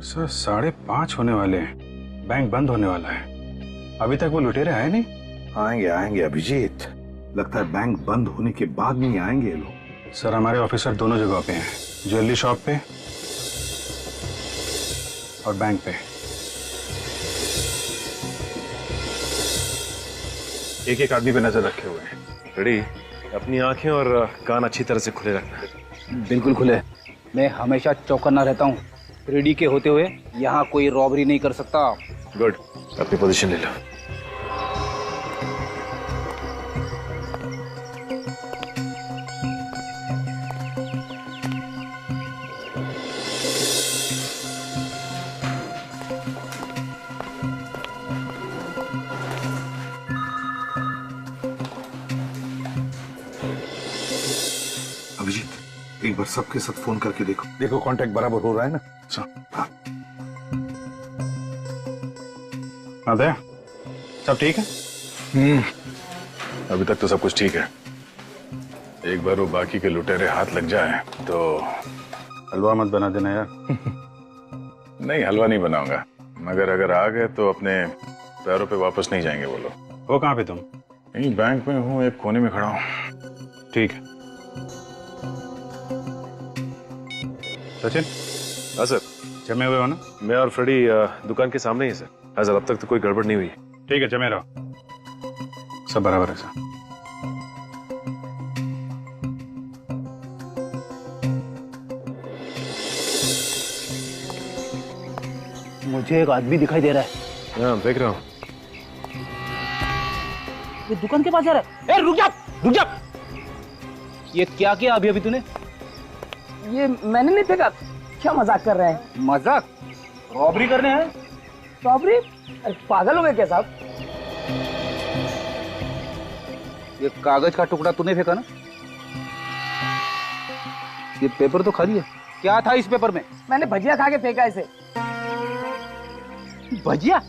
[SPEAKER 8] सर 5:30 होने वाले हैं, बैंक बंद होने वाला है, अभी तक वो लुटेरे आए नहीं।
[SPEAKER 11] आएंगे आएंगे अभिजीत, लगता है बैंक बंद होने के बाद नहीं आएंगे ये लोग।
[SPEAKER 8] सर, हमारे ऑफिसर दोनों जगह पे हैं, ज्वेलरी शॉप पे और बैंक पे।
[SPEAKER 17] एक एक आदमी पे नजर रखे हुए हैं। रेडी, अपनी आंखें और कान अच्छी तरह से खुले रखना।
[SPEAKER 13] बिल्कुल खुले। मैं हमेशा चौकन्ना रहता हूँ। रेडी के होते हुए यहाँ कोई रॉबरी नहीं कर सकता।
[SPEAKER 17] गुड, अपनी पोजीशन ले लो।
[SPEAKER 11] अभिजीत, एक बार सबके साथ फोन करके देखो कांटेक्ट बराबर हो रहा है ना? हाँ।
[SPEAKER 8] अदय, सब ठीक है?
[SPEAKER 7] अभी तक तो सब कुछ ठीक है। एक बार वो बाकी के लुटेरे हाथ लग जाए तो
[SPEAKER 8] हलवा मत बना देना यार।
[SPEAKER 7] नहीं, हलवा नहीं बनाऊंगा, मगर अगर आ गए तो अपने पैरों पे वापस नहीं जाएंगे वो लोग।
[SPEAKER 8] वो कहाँ पे तुम?
[SPEAKER 7] यहीं बैंक में हूँ, एक कोने में खड़ा हूँ।
[SPEAKER 8] ठीक है। सचिन?
[SPEAKER 17] हाँ सर।
[SPEAKER 8] जमे हुए हो ना?
[SPEAKER 17] मैं और फ्रेडी दुकान के सामने ही सर। हाँ सर, अब तक तो कोई गड़बड़ नहीं हुई।
[SPEAKER 8] ठीक है, जमे रहो, सब बराबर है सर।
[SPEAKER 13] मुझे एक आदमी दिखाई दे रहा है।
[SPEAKER 17] हाँ, देख रहा हूँ।
[SPEAKER 13] ये दुकान के पास जा रहा है। ए, रुक जा, रुक जा। ये क्या किया अभी तूने?
[SPEAKER 15] ये मैंने नहीं फेंका। क्या मजाक कर रहे हैं?
[SPEAKER 13] मजाक? रॉबरी करने हैं?
[SPEAKER 15] रॉबरी? पागल हो गए क्या साहब?
[SPEAKER 13] ये कागज का टुकड़ा तूने फेंका ना? ये पेपर तो खाली है। क्या था इस पेपर में?
[SPEAKER 15] मैंने भजिया खा के फेंका इसे।
[SPEAKER 13] भजिया?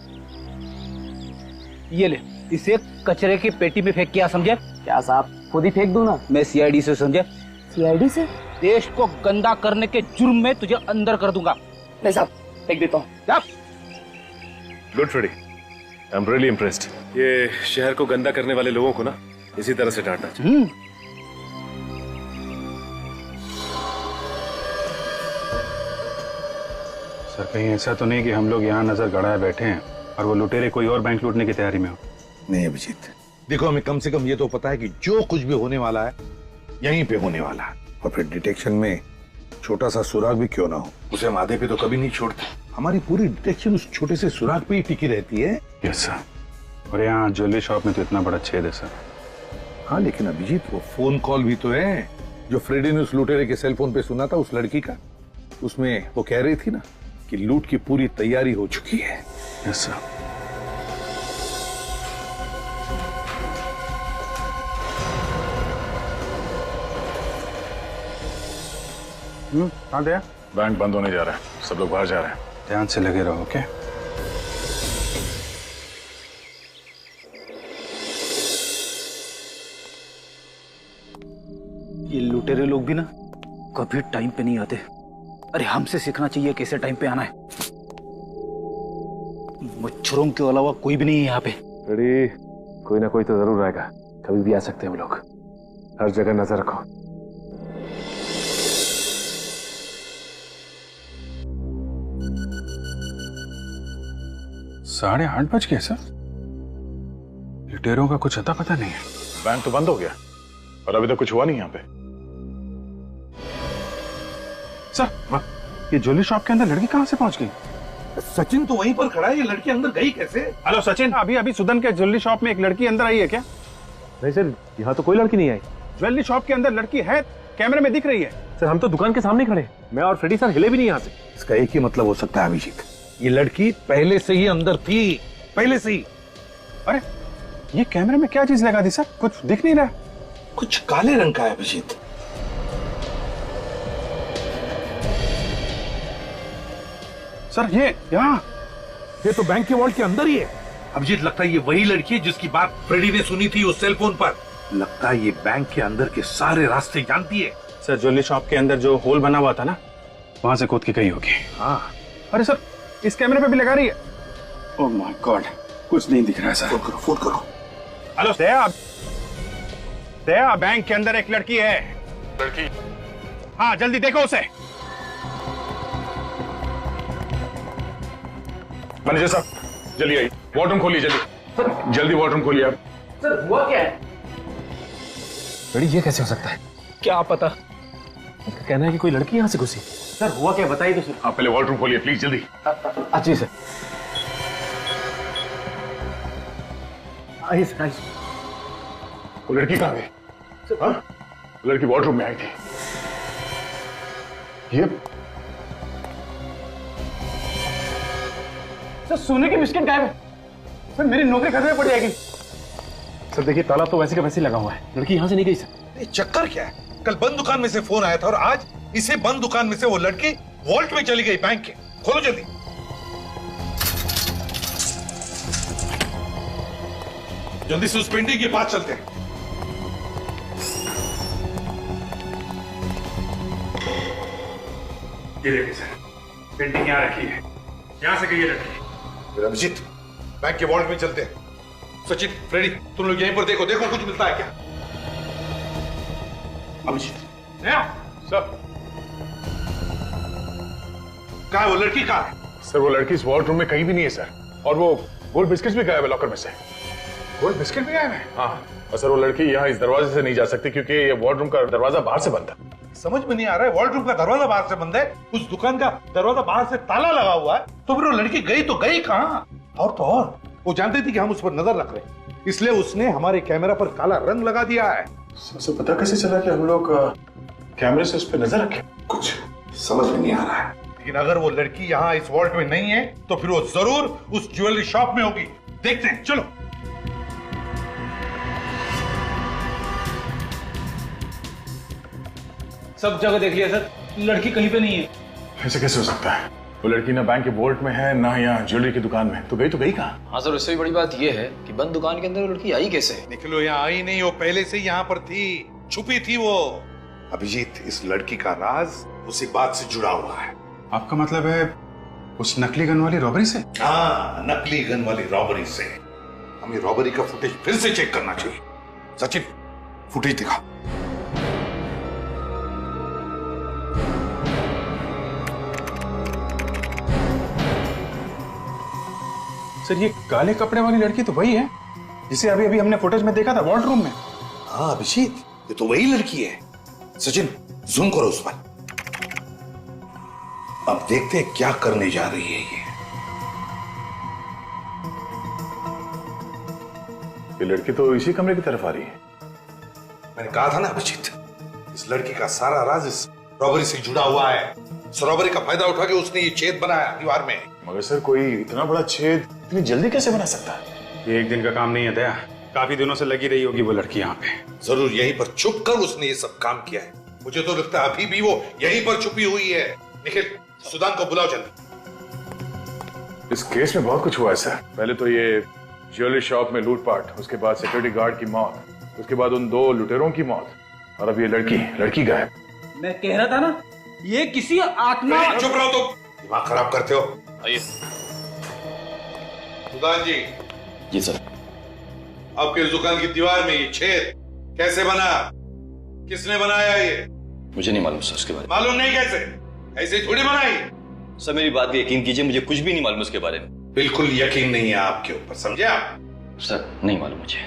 [SPEAKER 13] ये ले, इसे कचरे की पेटी में फेंक, क्या समझे?
[SPEAKER 15] क्या साहब, खुद ही फेंक दूं ना?
[SPEAKER 13] मैं सीआईडी से, समझे?
[SPEAKER 15] सीआईडी से?
[SPEAKER 13] देश को गंदा करने के जुर्म में तुझे अंदर कर दूंगा।
[SPEAKER 15] नहीं साहब, फेंक देता हूँ।
[SPEAKER 17] Good Freddy, I am really impressed. ये शहर को गंदा करने वाले लोगों को ना इसी तरह से डांटना चाहिए।
[SPEAKER 8] सर, कहीं ऐसा तो नहीं कि हम लोग यहाँ नजर गड़ाए बैठे हैं और वो लुटेरे कोई और बैंक लूटने की तैयारी में हो?
[SPEAKER 11] नहीं अभिजीत, देखो हमें कम से कम ये तो पता है कि जो कुछ भी होने वाला है
[SPEAKER 7] यहीं पे होने वाला। और फिर डिटेक्शन में छोटा सा सुराग भी क्यों ना हो, उसे हम आधे पे तो कभी नहीं छोड़ते। हमारी पूरी डिटेक्शन उस छोटे से सुराग पे ही टिकी रहती है।
[SPEAKER 11] Yes sir. और यहाँ ज्वेलरी शॉप में तो इतना बड़ा छेद है सर।
[SPEAKER 7] हाँ लेकिन अभिजीत, वो फोन कॉल भी तो है जो फ्रेडी ने उस लुटेरे के सेल फोन पे सुना था उस लड़की का। उसमें वो कह रही थी ना कि लूट की पूरी तैयारी हो चुकी है।
[SPEAKER 11] Yes sir.
[SPEAKER 8] हाँ दया,
[SPEAKER 17] बैंक बंद होने जा रहा है, सब लोग बाहर जा रहे हैं।
[SPEAKER 11] ध्यान से लगे रहो। ओके?
[SPEAKER 13] ये लुटेरे लोग भी ना कभी टाइम पे नहीं आते। अरे हमसे सीखना चाहिए कैसे टाइम पे आना है। मच्छरों के अलावा कोई भी नहीं है यहाँ पे।
[SPEAKER 17] रेडी, कोई ना कोई तो जरूर आएगा, कभी भी आ सकते हैं हम लोग। हर जगह नजर रखो।
[SPEAKER 11] साढ़े 8 बज गए सर। लुटेरों का कुछ अता पता नहीं है।
[SPEAKER 17] बैंक तो बंद हो गया और अभी तक कुछ हुआ नहीं यहाँ पे।
[SPEAKER 11] सर, ये ज्वेलरी शॉप के अंदर लड़की कहाँ से पहुंच गई?
[SPEAKER 7] सचिन तो वहीं पर खड़ा है, ये लड़की अंदर गई कैसे?
[SPEAKER 8] हेलो सचिन, अभी अभी सुदन के ज्वेलरी शॉप में एक लड़की अंदर आई है क्या?
[SPEAKER 14] नहीं सर, यहाँ तो कोई लड़की नहीं आई।
[SPEAKER 8] ज्वेलरी शॉप के अंदर लड़की है, कैमरे में दिख रही है।
[SPEAKER 14] सर हम तो दुकान के सामने खड़े, मैं और फ्रेडी सर हिले भी नहीं यहाँ से।
[SPEAKER 7] इसका एक ही मतलब हो सकता है अभिजीत, ये लड़की पहले से ही अंदर थी, पहले से ही।
[SPEAKER 8] अरे ये कैमरे में क्या चीज लगा दी सर? कुछ दिख नहीं रहा।
[SPEAKER 7] कुछ काले रंग का है अभिजीत।
[SPEAKER 8] सर ये यहाँ,
[SPEAKER 7] ये तो बैंक के वॉल्ट के अंदर ही है। अभिजीत, लगता है ये वही लड़की है जिसकी बात फ्रेडी ने सुनी थी उस सेल फोन पर। लगता है ये बैंक के अंदर के सारे रास्ते जानती है।
[SPEAKER 8] सर ज्वेलरी शॉप के अंदर जो होल बना हुआ था ना, वहां से कूद के गई होगी।
[SPEAKER 7] हाँ।
[SPEAKER 8] अरे सर इस कैमरे पे भी लगा रही है।
[SPEAKER 11] ओह माय गॉड, कुछ नहीं दिख रहा है सर।
[SPEAKER 7] फोन करो।
[SPEAKER 8] हेलो दया, दया बैंक के अंदर एक लड़की है।
[SPEAKER 17] लड़की?
[SPEAKER 8] हाँ जल्दी देखो उसे।
[SPEAKER 17] मैनेजर साहब जल्दी आइए, वॉर्डरूम खोलिए जल्दी। जल्दी वॉर्डरूम खोलिए आप।
[SPEAKER 15] सर हुआ क्या है?
[SPEAKER 14] बड़ी ये कैसे हो सकता है?
[SPEAKER 15] क्या पता।
[SPEAKER 14] उसका कहना है कि कोई लड़की यहाँ से घुसी।
[SPEAKER 15] सर हुआ क्या, बताइए तो सर।
[SPEAKER 17] आप पहले वॉर्डरूम खोलिए प्लीज, जल्दी।
[SPEAKER 14] जी सर।
[SPEAKER 15] आइए सर, आइए।
[SPEAKER 17] वो लड़की कहाँ गई? हाँ? लड़की वॉर्डरूम में आई थी। ये
[SPEAKER 8] सर सोने की बिस्किट गायब है। सर मेरी नौकरी घर में पड़ जाएगी।
[SPEAKER 14] सर देखिए ताला तो वैसे का वैसे लगा हुआ है, लड़की यहाँ से नहीं गई सर।
[SPEAKER 7] ये चक्कर क्या है? कल बंद दुकान में से फोन आया था और आज इसे बंद दुकान में से वो लड़की वॉल्ट में चली गई बैंक के। खोलो जल्दी। जल्दी से उस पेंटिंग के पास चलते हैं।
[SPEAKER 11] ये देखिए सर, पेंटिंग यहाँ रखी है, यहाँ से गई है लड़की।
[SPEAKER 7] अभिजीत, बैंक के वॉल्ट में चलते हैं। सचिन, फ्रेडी, तुम लोग यहीं पर देखो, देखो कुछ मिलता है क्या। अभिजीत,
[SPEAKER 17] सर
[SPEAKER 7] कहाँ है वो लड़की? कहाँ है?
[SPEAKER 17] सर वो लड़की इस वॉर्डरूम में कहीं भी नहीं है सर, और वो गोल्ड बिस्किट्स भी गायब है लॉकर में से।
[SPEAKER 7] गोल्ड बिस्किट भी गायब है?
[SPEAKER 17] हाँ, और सर वो लड़की यहाँ इस दरवाजे से नहीं जा सकती क्योंकि ये वॉर्डरूम का दरवाजा बाहर से बंद है।
[SPEAKER 7] समझ में नहीं आ रहा है, वॉल्ट रूम का दरवाजा बाहर से बंद है, उस दुकान का दरवाजा बाहर से ताला लगा हुआ है, तो फिर वो लड़की गई तो गई कहाँ? और तो और वो जानती थी कि हम उस पर नजर रख रहे हैं, इसलिए उसने हमारे कैमरा पर काला रंग लगा दिया है।
[SPEAKER 11] सबसे पता कैसे चला कि हम लोग कैमरे से उस पर नजर रखें?
[SPEAKER 7] कुछ समझ में नहीं आ रहा है, लेकिन अगर वो लड़की यहाँ इस वॉल्ट में नहीं है तो फिर वो जरूर उस ज्वेलरी शॉप में होगी। देखते हैं, चलो।
[SPEAKER 13] सब जगह देख लिया सर, लड़की कहीं पे नहीं है।
[SPEAKER 17] ऐसे कैसे हो सकता है? वो लड़की ना बैंक के वॉल्ट में है ना यहाँ ज्वेलरी की दुकान में, तो गई कहाँ?
[SPEAKER 16] हाँ सर, उससे भी बड़ी बात यह है कि बंद दुकान के अंदर वो लड़की आई कैसे?
[SPEAKER 7] निकलो, यहाँ आई नहीं, वो पहले से यहाँ पर थी, छुपी थी वो। अभिजीत, इस लड़की का राज उसी बात से जुड़ा हुआ है।
[SPEAKER 11] आपका मतलब है उस नकली गन वाली रॉबरी से?
[SPEAKER 7] हाँ, नकली गन वाली रॉबरी से। हमें रॉबरी का फुटेज फिर से चेक करना चाहिए। सचिन, फुटेज दिखा।
[SPEAKER 11] सर ये काले कपड़े वाली लड़की तो वही है जिसे अभी अभी हमने फुटेज में देखा था वॉल्ट रूम में।
[SPEAKER 7] हाँ अभिजीत, ये तो वही लड़की है। सचिन जूम करो उस पर। अब देखते हैं क्या करने जा रही है
[SPEAKER 17] ये लड़की तो इसी कमरे की तरफ आ रही है।
[SPEAKER 7] मैंने कहा था ना अभिजीत, इस लड़की का सारा राज इस रॉबरी से जुड़ा हुआ है। इस रॉबरी का फायदा उठा के उसने ये छेद बनाया दीवार में।
[SPEAKER 17] मगर सर कोई इतना बड़ा छेद इतनी जल्दी कैसे बना सकता है?
[SPEAKER 11] ये एक दिन का काम नहीं है दया, काफी दिनों से लगी रही होगी वो लड़की यहाँ पे।
[SPEAKER 7] जरूर यहीं पर छुप कर उसने ये सब काम किया है। मुझे तो लगता है अभी भी वो यहीं पर छुपी हुई है। निखिल, सुदान को बुलाओ जल्दी।
[SPEAKER 17] इस केस में बहुत कुछ हुआ है सर। पहले तो ये ज्वेलरी शॉप में लूटपाट, उसके बाद सिक्योरिटी गार्ड की मौत, उसके बाद उन 2 लुटेरों की मौत, और अब ये लड़की गायब।
[SPEAKER 13] मैं कह रहा था ना, ये किसी आत्मा।
[SPEAKER 7] चुप रहो तुम, दिमाग खराब करते हो।
[SPEAKER 2] आइए।
[SPEAKER 7] सुदान जी।
[SPEAKER 2] जी सर।
[SPEAKER 7] आपके दुकान की दीवार में ये छेद कैसे बना? किसने बनाया ये?
[SPEAKER 2] मुझे नहीं मालूम सर उसके बारे में।
[SPEAKER 7] मालूम नहीं कैसे? ऐसे थोड़ी बनाई।
[SPEAKER 2] सर मेरी बात पे यकीन कीजिए, मुझे कुछ भी नहीं मालूम उसके बारे में।
[SPEAKER 7] बिल्कुल यकीन नहीं है आपके ऊपर, समझे आप?
[SPEAKER 2] सर नहीं मालूम मुझे।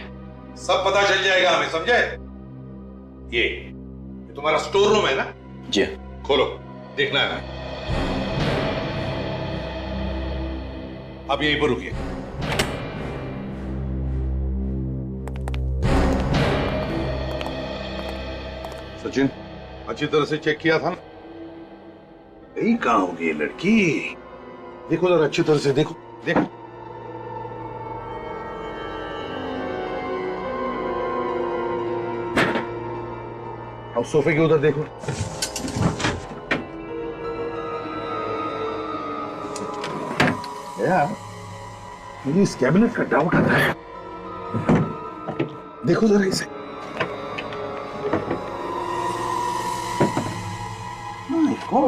[SPEAKER 7] सब पता चल जाएगा हमें, समझे? ये तुम्हारा स्टोर रूम है ना?
[SPEAKER 2] जी।
[SPEAKER 7] खोलो, देखना है ना। अब यहीं पर रुकिए। सचिन, अच्छी तरह से चेक किया था ना? यही कहां होगी ये लड़की? देखो जरा अच्छी तरह से देखो, देखो। अब सोफे के उधर देखो। यार, मुझे इस कैबिनेट का डाउट आता है। देखो जरा इसे।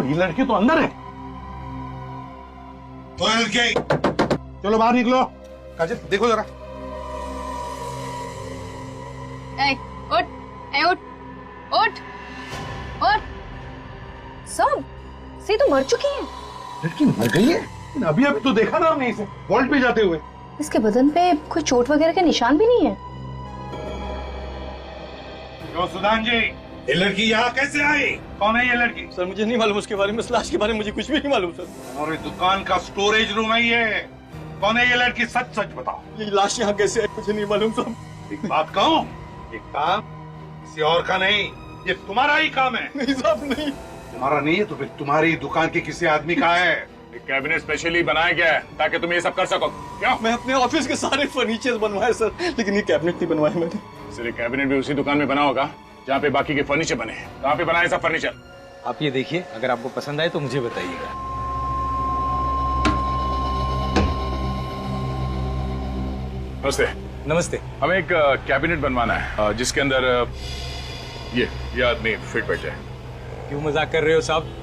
[SPEAKER 7] ये लड़की तो अंदर है। तो लड़की, चलो बाहर निकलो। काजल देखो जरा।
[SPEAKER 10] उठ, उठ, उठ, उठ। सब सी तो मर चुकी है।
[SPEAKER 7] लड़की मर गई है? अभी अभी तो देखा ना हमने इसे वॉल्ट पे जाते हुए।
[SPEAKER 10] इसके बदन पे कोई चोट वगैरह के निशान भी नहीं है।
[SPEAKER 7] तो सुदान जी, ये लड़की यहाँ कैसे आई? कौन है ये लड़की?
[SPEAKER 6] सर मुझे नहीं मालूम उसके बारे में, इस लाश के बारे में मुझे कुछ भी नहीं मालूम सर।
[SPEAKER 7] और ये दुकान का स्टोरेज रूम है ये। कौन है ये लड़की? सच सच बताओ।
[SPEAKER 6] ये लाश यहाँ कैसे आई मुझे नहीं मालूम सर।
[SPEAKER 7] एक बात कहूँ, ये काम किसी और का नहीं, ये तुम्हारा ही काम है।
[SPEAKER 6] नहीं साहब नहीं।
[SPEAKER 7] तुम्हारा नहीं है तो फिर तुम्हारी दुकान के किसी आदमी का है।
[SPEAKER 17] कैबिनेट स्पेशली बनाया गया है ताकि तुम ये सब कर सको।
[SPEAKER 6] क्या? मैं अपने ऑफिस के सारे फर्नीचर बनवाए सर, लेकिन ये कैबिनेट नहीं बनवाए मैंने।
[SPEAKER 17] सर कैबिनेट भी उसी दुकान में बना होगा जहाँ पे बाकी के फर्नीचर बने हैं। कहाँ पे बनाए सब फर्नीचर?
[SPEAKER 13] आप ये देखिए, अगर आपको पसंद आए तो मुझे बताइएगा।
[SPEAKER 17] नमस्ते।
[SPEAKER 13] नमस्ते।
[SPEAKER 17] हमें एक कैबिनेट बनवाना है जिसके अंदर ये आदमी फिट बैठ जाए।
[SPEAKER 13] क्यों मजाक कर रहे हो साहब?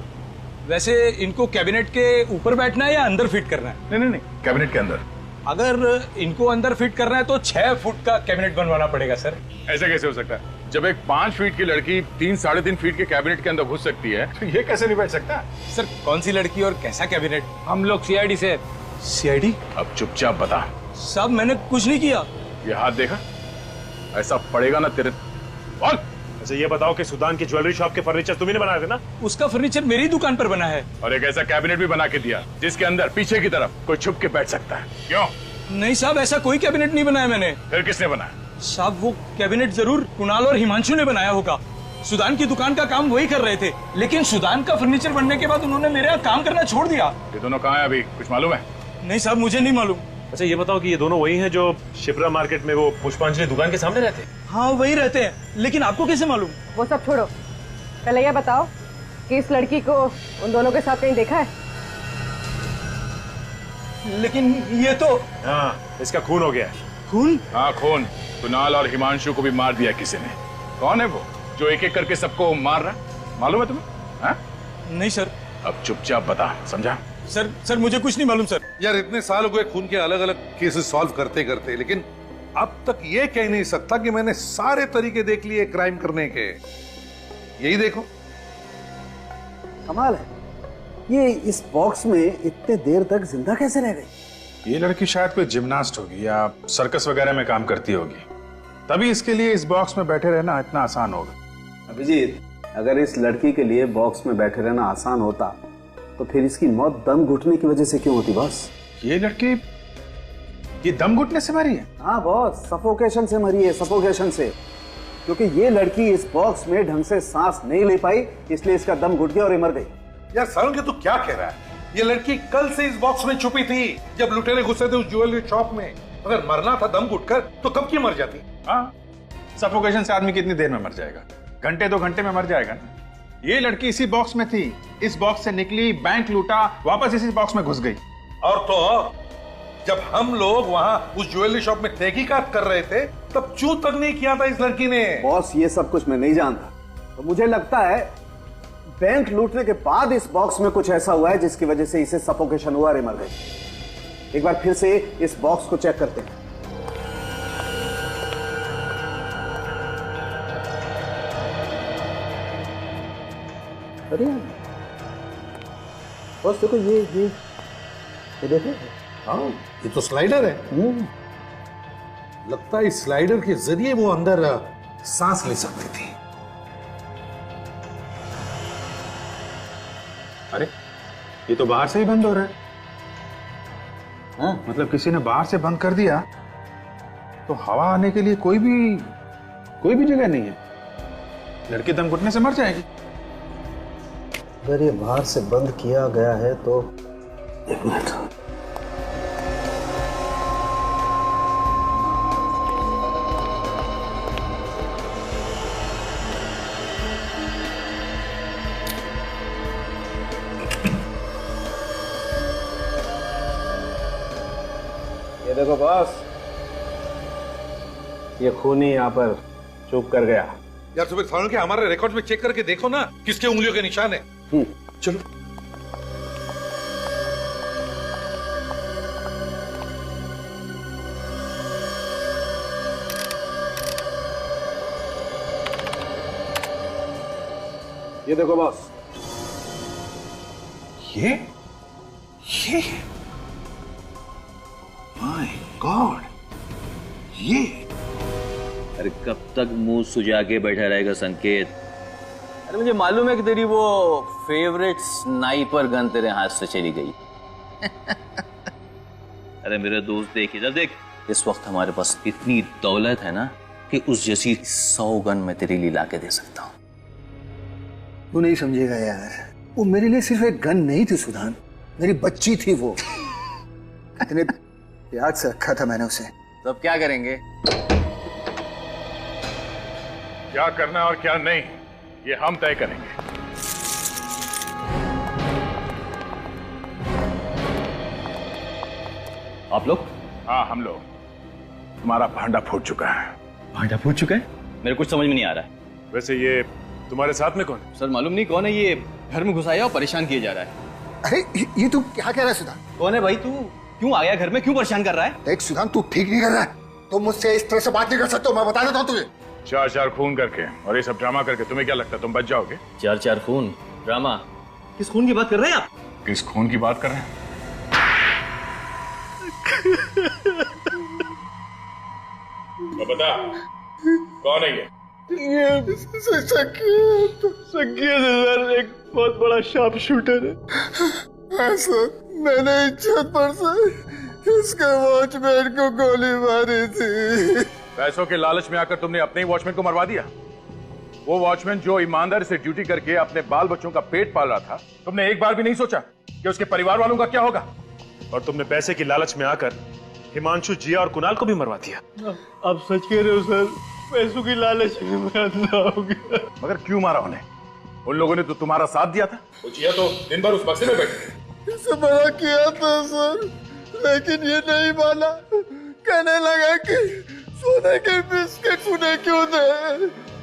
[SPEAKER 13] वैसे इनको कैबिनेट के ऊपर बैठना है या अंदर फिट करना है?
[SPEAKER 17] नहीं नहीं नहीं, कैबिनेट के अंदर।
[SPEAKER 13] अगर इनको अंदर फिट करना है तो 6 फुट का कैबिनेट बनवाना पड़ेगा सर।
[SPEAKER 17] ऐसा कैसे हो सकता है? जब एक 5 फीट की लड़की 3-3.5 फीट के कैबिनेट के अंदर घुस सकती है तो ये कैसे नहीं बैठ सकता?
[SPEAKER 13] सर कौन सी लड़की और कैसा कैबिनेट? हम लोग सीआईडी से। सीआईडी?
[SPEAKER 17] अब चुपचाप बता।
[SPEAKER 13] साहब मैंने कुछ नहीं किया।
[SPEAKER 17] ये हाथ देखा? ऐसा पड़ेगा ना तेरे। बोल।
[SPEAKER 18] अच्छा ये बताओ कि सुदान की ज्वेलरी शॉप के फर्नीचर तुम्ही ने बनाए थे ना?
[SPEAKER 13] उसका फर्नीचर मेरी दुकान पर बना है।
[SPEAKER 17] और एक ऐसा कैबिनेट भी बना के दिया जिसके अंदर पीछे की तरफ कोई छुप के बैठ सकता है। क्यों?
[SPEAKER 13] नहीं साहब, ऐसा कोई कैबिनेट नहीं बनाया मैंने।
[SPEAKER 17] फिर किसने बनाया?
[SPEAKER 13] साहब वो कैबिनेट जरूर कुणाल और हिमांशु ने बनाया होगा। सुदान की दुकान का काम वही कर रहे थे, लेकिन सुदान का फर्नीचर बनने के बाद उन्होंने मेरे यहाँ काम करना छोड़ दिया।
[SPEAKER 17] ये दोनों कहाँ हैं अभी? कुछ मालूम है?
[SPEAKER 13] नहीं साहब, मुझे नहीं मालूम।
[SPEAKER 18] अच्छा ये बताओ कि ये दोनों वही हैं जो शिप्रा मार्केट में वो पुष्पांजलि दुकान के सामने रहते हैं?
[SPEAKER 13] हाँ वही रहते हैं, लेकिन आपको कैसे मालूम?
[SPEAKER 19] वो सब छोड़ो, पहले यह बताओ कि इस लड़की को उन दोनों के साथ कहीं देखा है?
[SPEAKER 13] लेकिन ये तो।
[SPEAKER 18] हाँ, इसका खून हो गया है।
[SPEAKER 13] खून?
[SPEAKER 17] हाँ खून। कुणाल और हिमांशु को भी मार दिया किसी ने। कौन है वो जो एक एक करके सबको मार रहा? मालूम है तुम्हें? हाँ?
[SPEAKER 13] नहीं सर।
[SPEAKER 17] अब चुपचाप बता, समझा?
[SPEAKER 13] सर मुझे कुछ नहीं मालूम सर।
[SPEAKER 7] यार इतने साल हो गए खून के अलग अलग केसेस सॉल्व करते करते, लेकिन अब तक ये कह नहीं सकता कि मैंने सारे तरीके देख लिए क्राइम करने के। यही देखो।
[SPEAKER 12] कमाल है, ये इस बॉक्स में इतने देर तक जिंदा कैसे रह गई?
[SPEAKER 11] ये लड़की शायद कोई जिम्नास्ट होगी या सर्कस वगैरह में काम करती होगी, तभी इसके लिए इस बॉक्स में बैठे रहना इतना आसान होगा।
[SPEAKER 12] अभिजीत, अगर इस लड़की के लिए बॉक्स में बैठे रहना आसान होता तो फिर इसकी मौत दम घुटने की वजह से क्यों होती बॉस?
[SPEAKER 11] ये लड़की ये दम घुटने से मरी है?
[SPEAKER 12] हाँ बॉस, सफोकेशन से मरी है, सफोकेशन से। क्योंकि ये लड़की इस बॉक्स में ढंग से सांस नहीं ले पाई, इसलिए इसका दम घुट गया और ये मर गई।
[SPEAKER 7] यार सारंग, तू क्या कह रहा है? ये लड़की कल से इस बॉक्स में छुपी थी जब लुटेरे घुसे थे उस ज्वेलरी शॉप में। अगर मरना था दम घुटकर तो कब की मर जाती?
[SPEAKER 11] हाँ, सफोकेशन से आदमी कितनी देर में मर जाएगा? घंटे 2 घंटे में मर जाएगा ना। ये लड़की इसी बॉक्स में थी, इस बॉक्स से निकली, बैंक लूटा, वापस इसी बॉक्स में घुस गई।
[SPEAKER 7] और तो और, जब हम लोग वहां उस ज्वेलरी शॉप में तहकीकात कर रहे थे तब चूं तक नहीं किया था इस लड़की ने।
[SPEAKER 12] बॉस, ये सब कुछ मैं नहीं जानता, तो मुझे लगता है बैंक लूटने के बाद इस बॉक्स में कुछ ऐसा हुआ है जिसकी वजह से इसे सफोकेशन हुआ और मर गई। एक बार फिर से इस बॉक्स को चेक करते हैं। अरे बॉस देखो, ये देखो।
[SPEAKER 7] हाँ, ये तो स्लाइडर है। लगता है इस स्लाइडर के जरिए वो अंदर सांस ले सकती थी।
[SPEAKER 11] अरे ये तो बाहर से ही बंद हो रहा है। हाँ, मतलब किसी ने बाहर से बंद कर दिया तो हवा आने के लिए कोई भी जगह नहीं है। लड़की दम घुटने से मर जाएगी।
[SPEAKER 12] अगर ये बाहर से बंद किया गया है तो एक मिनट, ये देखो बॉस, ये खूनी यहाँ पर चुप कर गया।
[SPEAKER 7] यार सुबह सारंग के हमारे रिकॉर्ड में चेक करके देखो ना किसके उंगलियों के निशान है। चलो।
[SPEAKER 12] ये देखो बॉस,
[SPEAKER 7] ये माय गॉड, ये
[SPEAKER 2] अरे कब तक मुंह सुजा के बैठा रहेगा संकेत? अरे मुझे मालूम है कि तेरी वो फेवरेट स्नाइपर गन तेरे हाथ से चली गई। अरे मेरे दोस्त देख इधर देख, इस वक्त हमारे पास इतनी दौलत है ना कि उस जैसी 100 गन मैं तेरे लिए ला के दे सकता हूँ।
[SPEAKER 4] तू नहीं समझेगा यार, वो मेरे लिए सिर्फ एक गन नहीं थी सुधान, मेरी बच्ची थी वो। इतने प्यार से रखा था मैंने उसे।
[SPEAKER 2] तो अब क्या करेंगे?
[SPEAKER 17] क्या करना है और क्या नहीं ये हम तय करेंगे।
[SPEAKER 2] आप लोग?
[SPEAKER 17] हाँ, हम लोग। तुम्हारा भांडा फूट चुका है।
[SPEAKER 2] भांडा फूट चुका है? मेरे कुछ समझ में नहीं आ रहा है।
[SPEAKER 17] वैसे ये तुम्हारे साथ में कौन है?
[SPEAKER 2] सर मालूम नहीं कौन है, ये घर में घुसाया और परेशान किया जा रहा है।
[SPEAKER 4] अरे ये तू क्या कह रहा है सुधान?
[SPEAKER 2] कौन है भाई? तू क्यों आया घर में, क्यों परेशान कर रहा है?
[SPEAKER 4] देख सुधान, तू ठीक नहीं कर रहा है। तुम मुझसे इस तरह से बात नहीं कर सकते, मैं बता देता हूँ तुझे।
[SPEAKER 17] 4 खून करके और ये सब ड्रामा करके तुम्हें क्या लगता है तुम बच जाओगे?
[SPEAKER 2] 4 खून? ड्रामा? किस खून की बात कर रहे हैं आप?
[SPEAKER 17] किस खून की बात कर रहे हैं? तो बता, कौन है ये?
[SPEAKER 6] संकेत सर, एक बहुत बड़ा शार्प शूटर है। हाँ सर, मैंने इज्जत पर से इसके वॉचमैन को गोली मारी थी।
[SPEAKER 17] पैसों के लालच में आकर तुमने अपने ही वॉचमैन को मरवा दिया। वो वॉचमैन जो ईमानदारी से ड्यूटी करके अपने बाल बच्चों का पेट पाल रहा था, तुमने एक बार भी नहीं सोचा कि उसके परिवार वालों का क्या होगा?
[SPEAKER 18] और तुमने पैसे की लालच में आकर हिमांशु, जिया और कुणाल को भी मरवा दिया।
[SPEAKER 6] आप सच कह रहे हो सर, पैसों की लालच में मैं अंधा हो गया।
[SPEAKER 17] मगर क्यों मारा उन्हें? उन लोगों ने तो तुम्हारा साथ दिया था। वो जिया तो दिन भर उस बक्से में बैठे।
[SPEAKER 6] इसे मना किया था सर, लेकिन ये नहीं माना। कहने लगा कि सोने के बिस्किट उन्हें क्यों दे,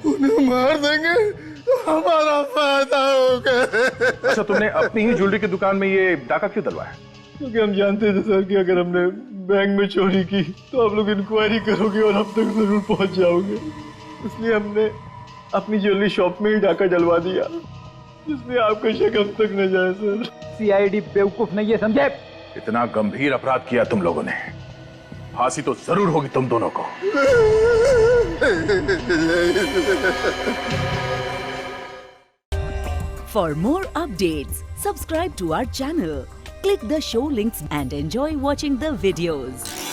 [SPEAKER 6] उन्हें मार देंगे तो हमारा फायदा होगा।
[SPEAKER 17] अच्छा, तुमने अपनी ही ज्वेलरी की दुकान में ये डाका क्यों डलवाया?
[SPEAKER 6] क्योंकि हम जानते थे सर कि अगर हमने बैंक में चोरी की तो आप लोग इंक्वायरी करोगे और हम तक जरूर पहुंच जाओगे। इसलिए हमने अपनी ज्वेलरी शॉप में ही डाका डलवा दिया, जिसमें आपका शक हम तक न जाए सर।
[SPEAKER 13] सीआईडी बेवकूफ नहीं है, समझे?
[SPEAKER 17] इतना गंभीर अपराध किया तुम लोगों ने, फांसी तो जरूर होगी तुम दोनों को।
[SPEAKER 20] For more updates, subscribe to our channel, click the show links and enjoy watching the videos.